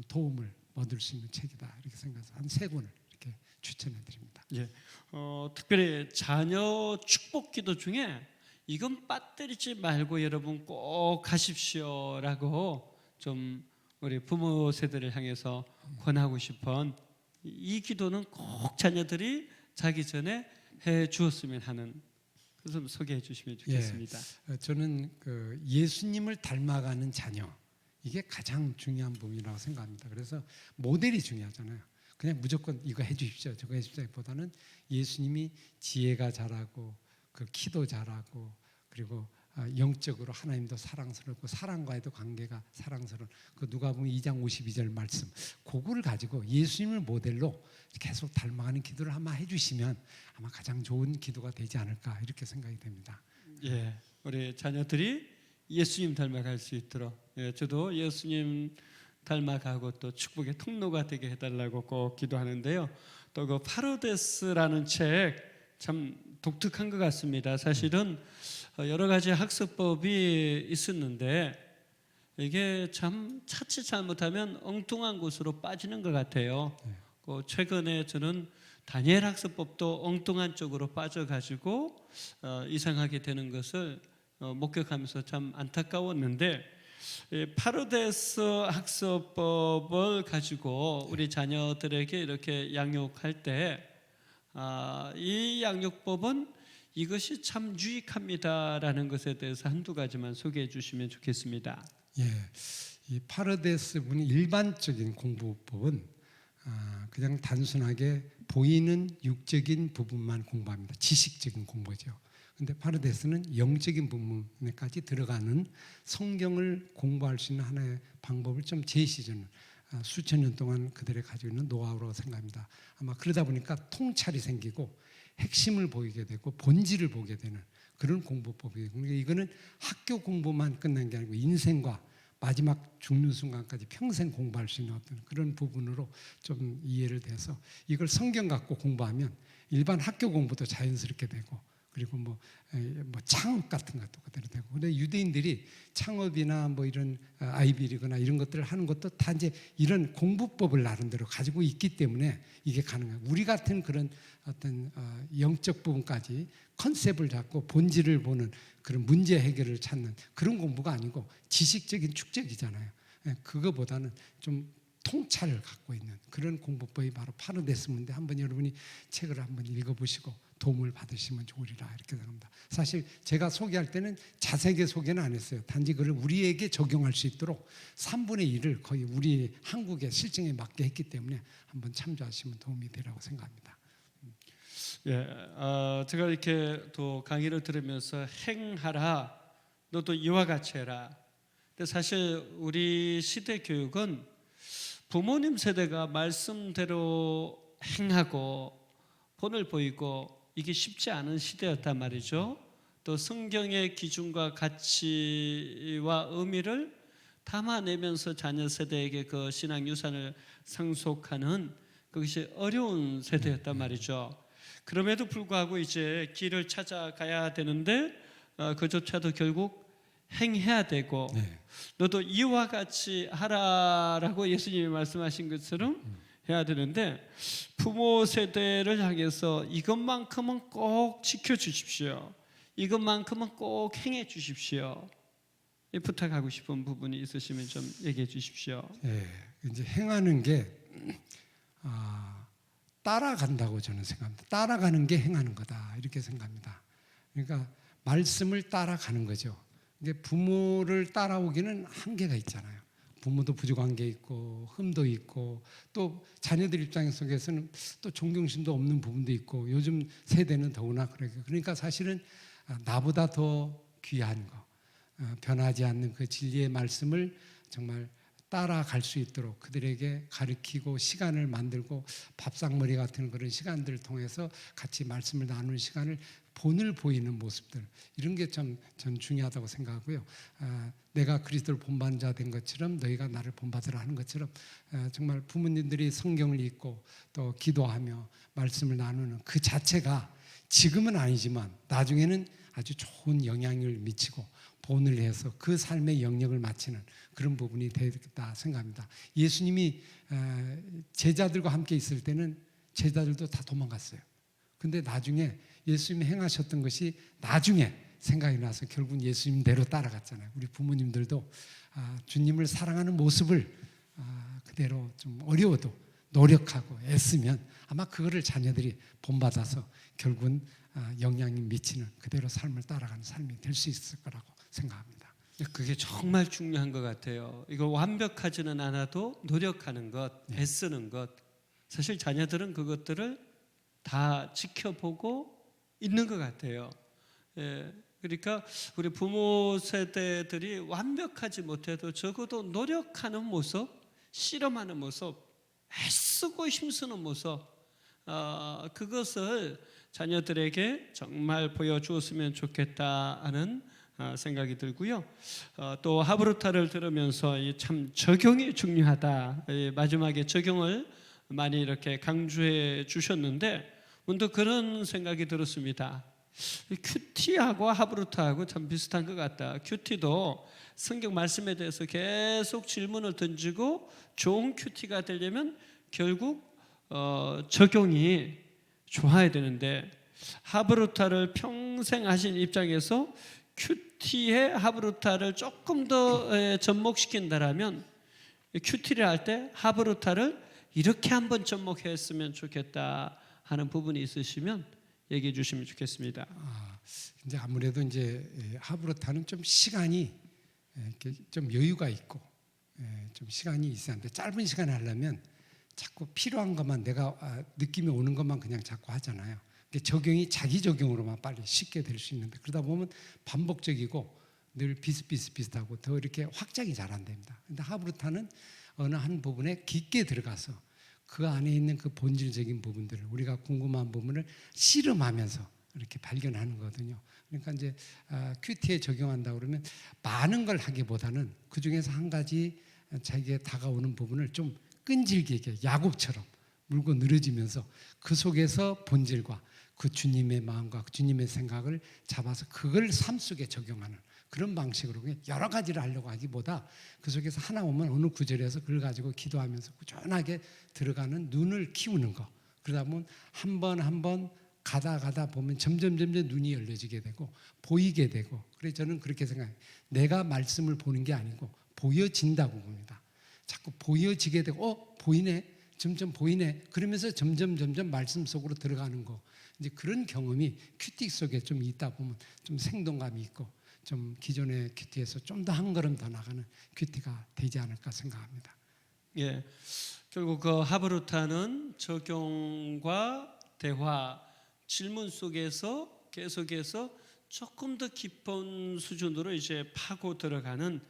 도움을 얻을 수 있는 책이다 이렇게 생각해서 한 3권을 이렇게 추천해 드립니다. 예, 특별히 자녀 축복 기도 중에 이건 빠뜨리지 말고 여러분 꼭 가십시오라고 좀 우리 부모 세대를 향해서 권하고 싶은 이 기도는 꼭 자녀들이 자기 전에 해 주었으면 하는 그래서 좀 소개해 주시면 좋겠습니다. 저는 그 예수님을 닮아가는 자녀 이게 가장 중요한 부분이라고 생각합니다. 그래서 모델이 중요하잖아요. 그냥 무조건 이거 해주십시오, 저거 해주십시오보다는 예수님이 지혜가 잘하고 그 기도 잘하고 그리고 영적으로 하나님도 사랑스럽고 사랑과의도 관계가 사랑스러운 그 누가복음 2장 52절 말씀 그거를 가지고 예수님을 모델로 계속 닮아가는 기도를 아마 해주시면 아마 가장 좋은 기도가 되지 않을까 이렇게 생각이 됩니다. 예, 우리 자녀들이 예수님 닮아갈 수 있도록 저도 예수님 닮아가고 또 축복의 통로가 되게 해달라고 꼭 기도하는데요. 또 그 파르데스라는 책 참 독특한 것 같습니다. 사실은 여러 가지 학습법이 있었는데 이게 참 자칫 잘못하면 엉뚱한 곳으로 빠지는 것 같아요. 최근에 저는 다니엘 학습법도 엉뚱한 쪽으로 빠져가지고 이상하게 되는 것을 목격하면서 참 안타까웠는데 파르데스 학습법을 가지고 우리 자녀들에게 이렇게 양육할 때 이 양육법은 이것이 참 유익합니다라는 것에 대해서 한두 가지만 소개해 주시면 좋겠습니다. 예, 이 파르데스 분이 일반적인 공부법은 그냥 단순하게 보이는 육적인 부분만 공부합니다. 지식적인 공부죠. 근데 파르데스는 영적인 부분에까지 들어가는 성경을 공부할 수 있는 하나의 방법을 좀 제시하는 수천 년 동안 그들이 가지고 있는 노하우라고 생각합니다. 아마 그러다 보니까 통찰이 생기고 핵심을 보이게 되고 본질을 보게 되는 그런 공부법이에요. 그러니까 이거는 학교 공부만 끝난 게 아니고 인생과 마지막 죽는 순간까지 평생 공부할 수 있는 어떤 그런 부분으로 좀 이해를 돼서 이걸 성경 갖고 공부하면 일반 학교 공부도 자연스럽게 되고 그리고 뭐 창업 같은 것도 그대로 되고. 근데 유대인들이 창업이나 뭐 이런 아이비리그나 이런 것들을 하는 것도 다 이제 이런 공부법을 나름대로 가지고 있기 때문에 이게 가능해요. 우리 같은 그런 어떤 영적 부분까지 컨셉을 잡고 본질을 보는 그런 문제 해결을 찾는 그런 공부가 아니고 지식적인 축적이잖아요. 그거보다는 좀 통찰을 갖고 있는 그런 공부법이 바로 파르데스인데 한번 여러분이 책을 한번 읽어보시고 도움을 받으시면 좋으리라 이렇게 생각합니다. 사실 제가 소개할 때는 자세하게 소개는 안 했어요. 단지 그를 우리에게 적용할 수 있도록 3분의 1을 거의 우리 한국의 실정에 맞게 했기 때문에 한번 참조하시면 도움이 되라고 생각합니다. 예, 제가 이렇게 또 강의를 들으면서 행하라, 너도 이와 같이 해라. 근데 사실 우리 시대 교육은 부모님 세대가 말씀대로 행하고 본을 보이고 이게 쉽지 않은 시대였단 말이죠. 또 성경의 기준과 가치와 의미를 담아내면서 자녀 세대에게 그 신앙 유산을 상속하는 그것이 어려운 세대였단 말이죠. 그럼에도 불구하고 이제 길을 찾아가야 되는데 그조차도 결국 행해야 되고 너도 이와 같이 하라라고 예수님이 말씀하신 것처럼 해야 되는데 부모 세대를 향해서 이것만큼은 꼭 지켜주십시오. 이것만큼은 꼭 행해 주십시오. 부탁하고 싶은 부분이 있으시면 좀 얘기해 주십시오. 예, 이제 행하는 게 따라간다고 저는 생각합니다. 따라가는 게 행하는 거다 이렇게 생각합니다. 그러니까 말씀을 따라가는 거죠. 이게 부모를 따라오기는 한계가 있잖아요. 부모도 부족한 게 있고 흠도 있고 또 자녀들 입장 속에서는 또 존경심도 없는 부분도 있고 요즘 세대는 더구나 그러니까 사실은 나보다 더 귀한 거 변하지 않는 그 진리의 말씀을 정말 따라갈 수 있도록 그들에게 가르치고 시간을 만들고 밥상머리 같은 그런 시간들을 통해서 같이 말씀을 나누는 시간을 본을 보이는 모습들 이런 게 참 전 중요하다고 생각하고요. 내가 그리스도를 본받는 자 된 것처럼 너희가 나를 본받으라 하는 것처럼 정말 부모님들이 성경을 읽고 또 기도하며 말씀을 나누는 그 자체가 지금은 아니지만 나중에는 아주 좋은 영향을 미치고 본을 해서 그 삶의 영역을 마치는 그런 부분이 되겠다 생각합니다. 예수님이 제자들과 함께 있을 때는 제자들도 다 도망갔어요. 근데 나중에 예수님이 행하셨던 것이 나중에 생각이 나서 결국 예수님대로 따라갔잖아요. 우리 부모님들도 주님을 사랑하는 모습을 그대로 좀 어려워도 노력하고 애쓰면 아마 그거를 자녀들이 본받아서 결국은 영향이 미치는 그대로 삶을 따라가는 삶이 될 수 있을 거라고 생각합니다. 그게 정말 중요한 것 같아요. 이거 완벽하지는 않아도 노력하는 것, 애쓰는 것. 사실 자녀들은 그것들을 다 지켜보고 있는 것 같아요. 그러니까 우리 부모 세대들이 완벽하지 못해도 적어도 노력하는 모습, 실험하는 모습, 애쓰고 힘쓰는 모습, 그것을 자녀들에게 정말 보여주었으면 좋겠다 하는 생각이 들고요. 또 하브루타를 들으면서 참 적용이 중요하다. 마지막에 적용을 많이 이렇게 강조해 주셨는데 문득 그런 생각이 들었습니다. 큐티하고 하브루타하고 참 비슷한 것 같다. 큐티도 성경 말씀에 대해서 계속 질문을 던지고 좋은 큐티가 되려면 결국 적용이 좋아야 되는데 하브루타를 평생 하신 입장에서 큐티의 하브루타를 조금 더 접목시킨다라면 큐티를 할 때 하브루타를 이렇게 한번 접목했으면 좋겠다 하는 부분이 있으시면 얘기해 주시면 좋겠습니다. 이제 아무래도 이제 하브루타는 좀 시간이 이렇게 좀 여유가 있고 좀 시간이 있어야 하는데 짧은 시간에 하려면 자꾸 필요한 것만 내가 느낌이 오는 것만 그냥 자꾸 하잖아요. 적용이 자기 적용으로만 빨리 쉽게 될 수 있는데 그러다 보면 반복적이고 늘 비슷비슷하고 더 이렇게 확장이 잘 안 됩니다. 근데 하브루타는 어느 한 부분에 깊게 들어가서 그 안에 있는 그 본질적인 부분들을 우리가 궁금한 부분을 씨름하면서 이렇게 발견하는 거거든요. 그러니까 이제 큐티에 적용한다 그러면 많은 걸 하기보다는 그 중에서 한 가지 자기에 다가오는 부분을 좀 끈질기게 야곱처럼 물고 늘어지면서 그 속에서 본질과 그 주님의 마음과 그 주님의 생각을 잡아서 그걸 삶 속에 적용하는 그런 방식으로 여러 가지를 하려고 하기보다 그 속에서 하나 오면 어느 구절에서 그걸 가지고 기도하면서 꾸준하게 들어가는 눈을 키우는 거. 그러다 보면 한 번 가다 보면 점점 눈이 열려지게 되고 보이게 되고 그래서 저는 그렇게 생각해요. 내가 말씀을 보는 게 아니고 보여진다고 봅니다. 자꾸 보여지게 되고 보이네. 점점 보이네. 그러면서 점점 말씀 속으로 들어가는 거. 이제 그런 경험이 큐티 속에 좀 있다 보면 좀 생동감이 있고 좀 기존의 큐티에서 좀 더 한 걸음 더 나가는 큐티가 되지 않을까 생각합니다. 예, 결국 그 하브루타는 적용과 대화, 질문 속에서 계속해서 조금 더 깊은 수준으로 이제 파고 들어가는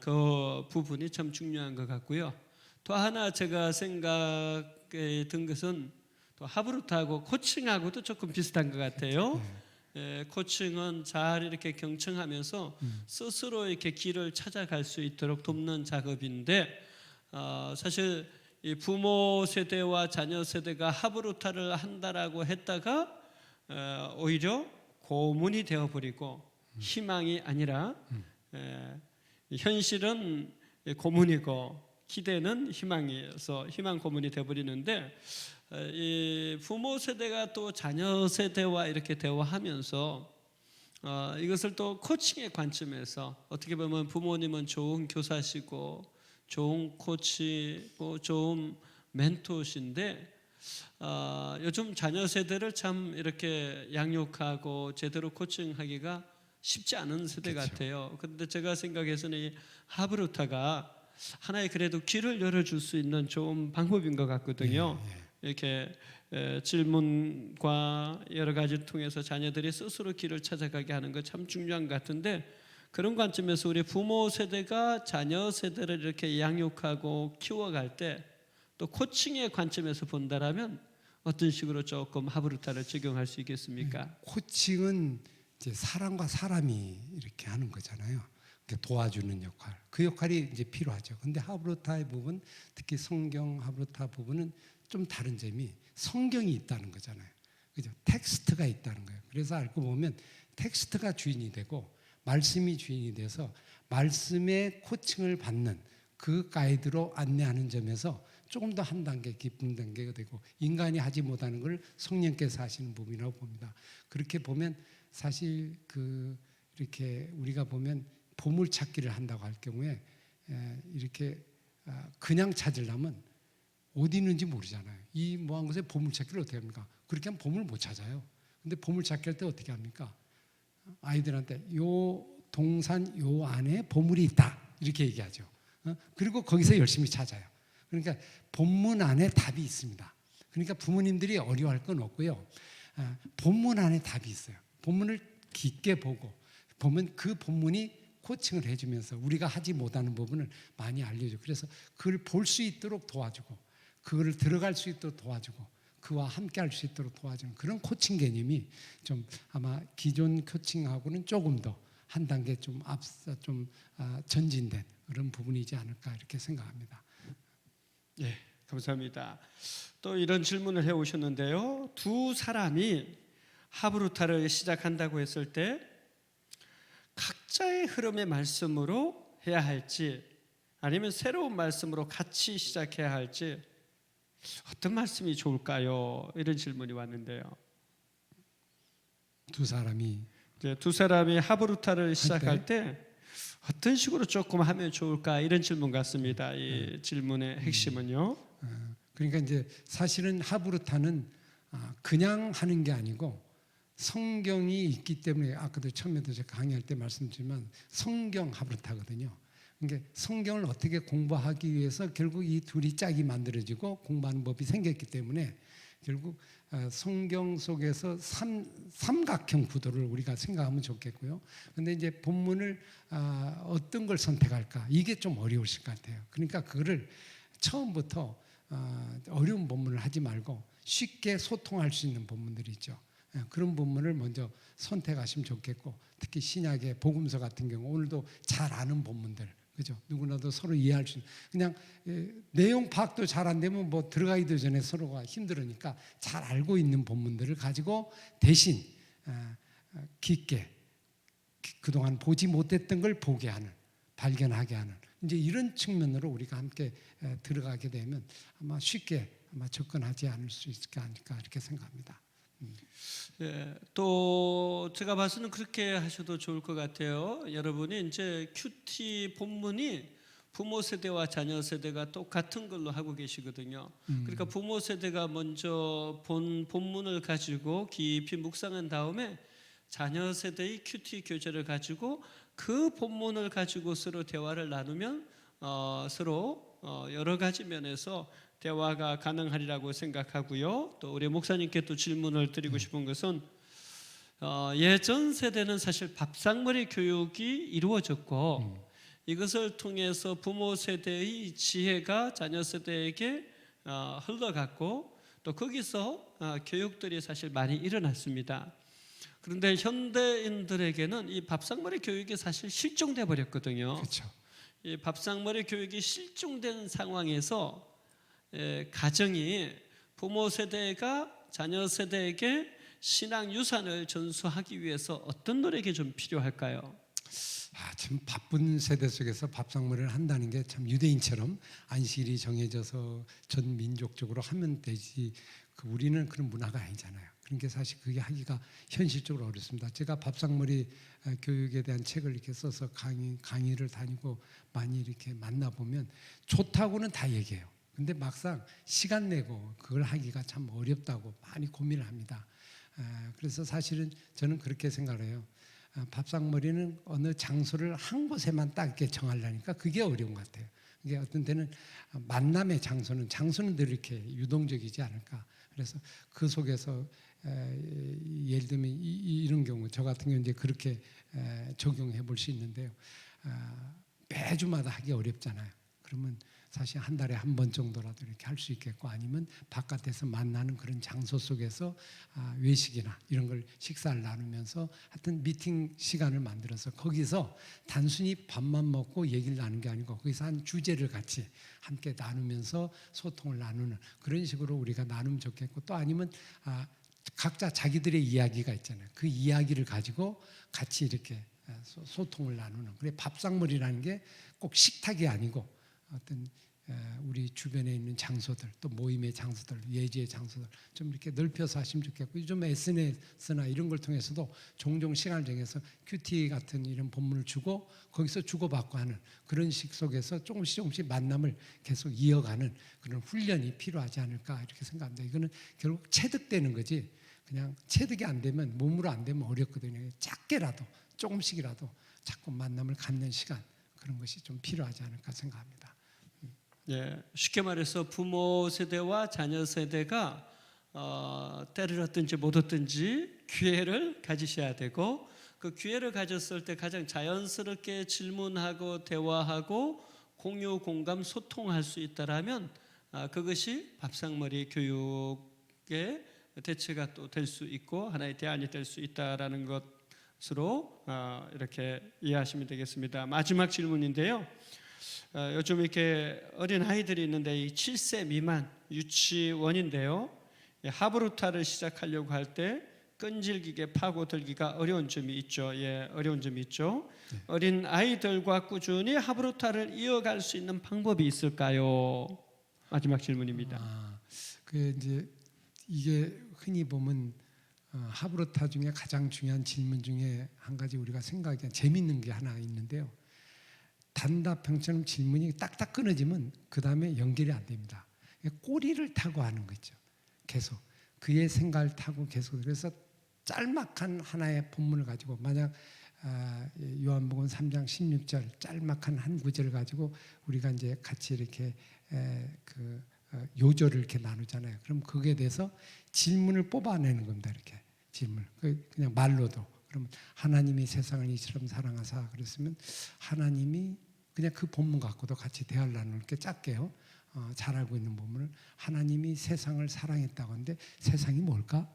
그 부분이 참 중요한 것 같고요. 또 하나 제가 생각에 든 것은 또 하브루타하고 코칭하고도 조금 비슷한 것 같아요. 코칭은 잘 이렇게 경청하면서 스스로 이렇게 길을 찾아갈 수 있도록 돕는 작업인데 사실 이 부모 세대와 자녀 세대가 하브루타를 한다라고 했다가 오히려 고문이 되어버리고 희망이 아니라 현실은 고문이고 기대는 희망이어서 희망 고문이 되어버리는데 이 부모 세대가 또 자녀 세대와 이렇게 대화하면서 이것을 또 코칭의 관점에서 어떻게 보면 부모님은 좋은 교사시고 좋은 코치고 좋은 멘토신데 요즘 자녀 세대를 참 이렇게 양육하고 제대로 코칭하기가 쉽지 않은 세대 그렇죠. 같아요. 그런데 제가 생각해서는 이 하브루타가 하나의 그래도 길을 열어줄 수 있는 좋은 방법인 것 같거든요. 이렇게 질문과 여러 가지를 통해서 자녀들이 스스로 길을 찾아가게 하는 것 참 중요한 것 같은데 그런 관점에서 우리 부모 세대가 자녀 세대를 이렇게 양육하고 키워갈 때 또 코칭의 관점에서 본다라면 어떤 식으로 조금 하브루타를 적용할 수 있겠습니까? 코칭은 이제 사람과 사람이 이렇게 하는 거잖아요. 도와주는 역할, 그 역할이 이제 필요하죠. 근데 하브루타의 부분, 특히 성경 하브루타 부분은 좀 다른 점이 성경이 있다는 거잖아요. 그죠? 텍스트가 있다는 거예요. 그래서 알고 보면 텍스트가 주인이 되고 말씀이 주인이 돼서 말씀의 코칭을 받는 그 가이드로 안내하는 점에서 조금 더 한 단계 깊은 단계가 되고 인간이 하지 못하는 걸 성령께서 하시는 부분이라고 봅니다. 그렇게 보면 사실 이렇게 우리가 보면 보물 찾기를 한다고 할 경우에 이렇게 그냥 찾으려면 어디 있는지 모르잖아요. 이 모한 곳에 보물 찾기를 어떻게 합니까? 그렇게 하면 보물 못 찾아요. 근데 보물 찾기 할 때 어떻게 합니까? 아이들한테 요 동산 요 안에 보물이 있다 이렇게 얘기하죠. 그리고 거기서 열심히 찾아요. 그러니까 본문 안에 답이 있습니다. 그러니까 부모님들이 어려워할 건 없고요. 본문 안에 답이 있어요. 본문을 깊게 보고 보면 그 본문이 코칭을 해주면서 우리가 하지 못하는 부분을 많이 알려줘. 그래서 그걸 볼 수 있도록 도와주고 그걸 들어갈 수 있도록 도와주고 그와 함께 할 수 있도록 도와주는 그런 코칭 개념이 좀 아마 기존 코칭하고는 조금 더 한 단계 좀 앞서 좀 전진된 그런 부분이지 않을까 이렇게 생각합니다. 예, 감사합니다. 또 이런 질문을 해오셨는데요. 두 사람이 하브루타를 시작한다고 했을 때 각자의 흐름의 말씀으로 해야 할지 아니면 새로운 말씀으로 같이 시작해야 할지 어떤 말씀이 좋을까요? 이런 질문이 왔는데요. 두 사람이 두 사람이 하브루타를 시작할 때 어떤 식으로 조금 하면 좋을까 이런 질문 같습니다. 이 질문의 핵심은요. 그러니까 이제 사실은 하브루타는 그냥 하는 게 아니고 성경이 있기 때문에 아까도 처음에도 제가 강의할 때 말씀드리지만 성경 하브루타거든요. 그러니까 성경을 어떻게 공부하기 위해서 결국 이 둘이 짝이 만들어지고 공부하는 법이 생겼기 때문에 결국 성경 속에서 삼각형 구도를 우리가 생각하면 좋겠고요. 그런데 이제 본문을 어떤 걸 선택할까 이게 좀 어려우실 것 같아요. 그러니까 그거를 처음부터 어려운 본문을 하지 말고 쉽게 소통할 수 있는 본문들이 있죠. 그런 본문을 먼저 선택하시면 좋겠고 특히 신약의 복음서 같은 경우 오늘도 잘 아는 본문들 그죠? 누구나도 서로 이해할 수 있는 그냥 내용 파악도 잘 안 되면 뭐 들어가기도 전에 서로가 힘들으니까 잘 알고 있는 본문들을 가지고 대신 깊게 그동안 보지 못했던 걸 보게 하는 발견하게 하는 이제 이런 측면으로 우리가 함께 들어가게 되면 아마 쉽게 접근하지 않을 수 있지 않을까 이렇게 생각합니다. 예, 또 제가 봐서는 그렇게 하셔도 좋을 것 같아요. 여러분이 이제 큐티 본문이 부모 세대와 자녀 세대가 똑같은 걸로 하고 계시거든요. 그러니까 부모 세대가 먼저 본문을 가지고 깊이 묵상한 다음에 자녀 세대의 큐티 교재를 가지고 그 본문을 가지고 서로 대화를 나누면 서로 여러 가지 면에서 대화가 가능하리라고 생각하고요. 또 우리 목사님께 또 질문을 드리고 싶은 것은 예전 세대는 사실 밥상머리 교육이 이루어졌고 이것을 통해서 부모 세대의 지혜가 자녀 세대에게 흘러갔고 또 거기서 교육들이 사실 많이 일어났습니다. 그런데 현대인들에게는 이 밥상머리 교육이 사실 실종돼 버렸거든요. 그렇죠. 이 밥상머리 교육이 실종된 상황에서 가정이 부모 세대가 자녀 세대에게 신앙 유산을 전수하기 위해서 어떤 노력이 좀 필요할까요? 참 바쁜 세대 속에서 밥상머리를 한다는 게 참 유대인처럼 안식일이 정해져서 전 민족적으로 하면 되지 우리는 그런 문화가 아니잖아요. 그러니까 사실 그게 하기가 현실적으로 어렵습니다. 제가 밥상머리 교육에 대한 책을 이렇게 써서 강의를 다니고 많이 이렇게 만나보면 좋다고는 다 얘기해요. 근데 막상 시간 내고 그걸 하기가 참 어렵다고 많이 고민을 합니다. 그래서 사실은 저는 그렇게 생각을 해요. 밥상머리는 어느 장소를 한 곳에만 딱 이렇게 정하려니까 그게 어려운 것 같아요. 이게 어떤 때는 만남의 장소는 늘 이렇게 유동적이지 않을까. 그래서 그 속에서 예를 들면 이런 경우 저 같은 경우 이제 그렇게 적용해 볼 수 있는데요. 매주마다 하기 어렵잖아요. 그러면 사실 한 달에 한 번 정도라도 이렇게 할 수 있겠고 아니면 바깥에서 만나는 그런 장소 속에서 외식이나 이런 걸 식사를 나누면서 하여튼 미팅 시간을 만들어서 거기서 단순히 밥만 먹고 얘기를 나누는 게 아니고 거기서 한 주제를 같이 함께 나누면서 소통을 나누는 그런 식으로 우리가 나누면 좋겠고 또 아니면 각자 자기들의 이야기가 있잖아요. 그 이야기를 가지고 같이 이렇게 소통을 나누는. 그래 밥상머리라는 게 꼭 식탁이 아니고 어떤 우리 주변에 있는 장소들, 또 모임의 장소들, 예지의 장소들 좀 이렇게 넓혀서 하시면 좋겠고, 요즘 SNS나 이런 걸 통해서도 종종 시간을 정해서 큐티 같은 이런 본문을 주고 거기서 주고받고 하는 그런 식 속에서 조금씩 만남을 계속 이어가는 그런 훈련이 필요하지 않을까 이렇게 생각합니다. 이거는 결국 체득되는 거지, 그냥 체득이 안 되면, 몸으로 안 되면 어렵거든요. 작게라도 조금씩이라도 자꾸 만남을 갖는 시간, 그런 것이 좀 필요하지 않을까 생각합니다. 예, 쉽게 말해서 부모 세대와 자녀 세대가 때를 얻든지 못 얻든지 기회를 가지셔야 되고, 그 기회를 가졌을 때 가장 자연스럽게 질문하고 대화하고 공유, 공감, 소통할 수 있다라면 그것이 밥상머리 교육의 대체가 또 될 수 있고 하나의 대안이 될 수 있다라는 것으로 이렇게 이해하시면 되겠습니다. 마지막 질문인데요. 요즘 이렇게 어린 아이들이 있는데 이 7세 미만 유치원인데요. 하브루타를 시작하려고 할 때 끈질기게 파고들기가 어려운 점이 있죠. 어려운 점이 있죠. 어린 아이들과 꾸준히 하브루타를 이어갈 수 있는 방법이 있을까요? 마지막 질문입니다. 그 이제 이게 흔히 보면 하브루타 중에 가장 중요한 질문 중에 한 가지 우리가 생각하기엔 재밌는 게 하나 있는데요. 단답형처럼 질문이 딱딱 끊어지면 그 다음에 연결이 안 됩니다. 꼬리를 타고 하는 거죠. 계속 그의 생각을 타고 계속. 그래서 짤막한 하나의 본문을 가지고, 만약 요한복음 3장 16절 짤막한 한 구절을 가지고 우리가 이제 같이 이렇게 요절을 이렇게 나누잖아요. 그럼 거기에 대해서 질문을 뽑아내는 겁니다. 이렇게 질문, 그냥 말로도. 그럼 하나님이 세상을 이처럼 사랑하사, 그랬으면 하나님이 그냥 그 본문 갖고도 같이 대화를 나누게 짧게요. 잘 알고 있는 본문을, 하나님이 세상을 사랑했다고 하는데 세상이 뭘까?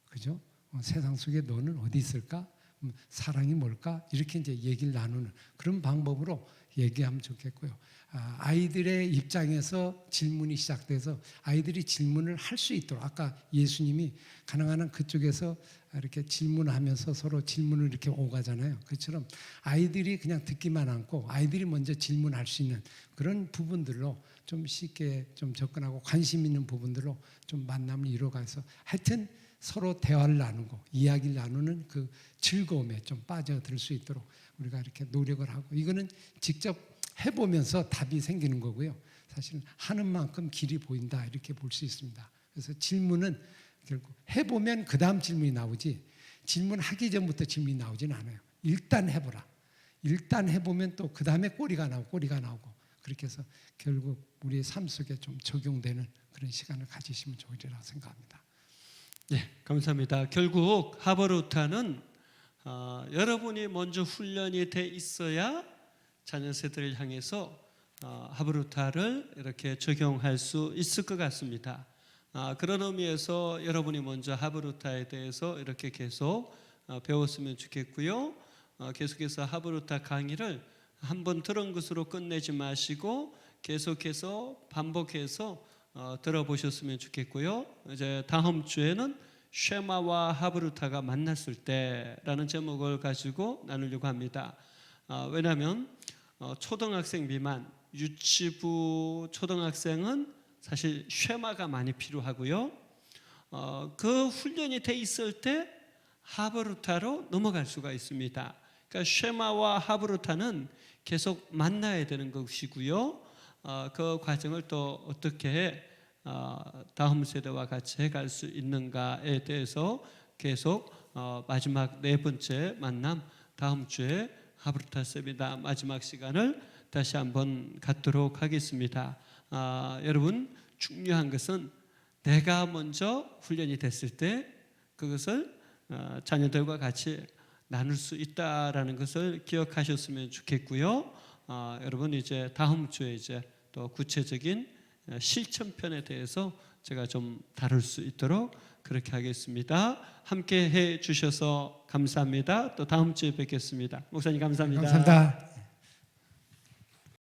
그죠? 세상 속에 너는 어디 있을까? 사랑이 뭘까? 이렇게 이제 얘기를 나누는 그런 방법으로 얘기하면 좋겠고요. 아이들의 입장에서 질문이 시작돼서 아이들이 질문을 할 수 있도록, 아까 예수님이 가능한 한 그쪽에서 이렇게 질문하면서 서로 질문을 이렇게 오가잖아요. 그처럼 아이들이 그냥 듣기만 않고 아이들이 먼저 질문할 수 있는 그런 부분들로 좀 쉽게 좀 접근하고 관심 있는 부분들로 좀 만남을 이뤄가서 하여튼 서로 대화를 나누고 이야기를 나누는 그 즐거움에 좀 빠져들 수 있도록 우리가 이렇게 노력을 하고, 이거는 직접 해보면서 답이 생기는 거고요. 사실 하는 만큼 길이 보인다 이렇게 볼 수 있습니다. 그래서 질문은 결국 해보면 그 다음 질문이 나오지, 질문하기 전부터 질문이 나오진 않아요. 일단 해보라. 일단 해보면 또 그 다음에 꼬리가 나오고 그렇게 해서 결국 우리의 삶 속에 좀 적용되는 그런 시간을 가지시면 좋으리라 생각합니다. 네, 감사합니다. 결국 하브루타는 여러분이 먼저 훈련이 돼 있어야 자녀 세대를 향해서 하브루타를 이렇게 적용할 수 있을 것 같습니다. 그런 의미에서 여러분이 먼저 하브루타에 대해서 이렇게 계속 배웠으면 좋겠고요. 계속해서 하브루타 강의를 한번 들은 것으로 끝내지 마시고 계속해서 반복해서 들어보셨으면 좋겠고요. 이제 다음 주에는 쉐마와 하브루타가 만났을 때라는 제목을 가지고 나누려고 합니다. 왜냐하면 초등학생 미만, 유치부 초등학생은 사실 쉐마가 많이 필요하고요. 그 훈련이 돼 있을 때 하브루타로 넘어갈 수가 있습니다. 그러니까 쉐마와 하브루타는 계속 만나야 되는 것이고요. 그 과정을 또 어떻게 다음 세대와 같이 해갈 수 있는가에 대해서 계속 마지막 네 번째 만남, 다음 주에 하브루타 세미나 마지막 시간을 다시 한번 갖도록 하겠습니다. 여러분, 중요한 것은 내가 먼저 훈련이 됐을 때 그것을 자녀들과 같이 나눌 수 있다라는 것을 기억하셨으면 좋겠고요. 여러분, 이제 다음 주에 이제 또 구체적인 실천편에 대해서 제가 좀 다룰 수 있도록 그렇게 하겠습니다. 함께 해 주셔서 감사합니다. 또 다음 주에 뵙겠습니다. 목사님 감사합니다. 감사합니다.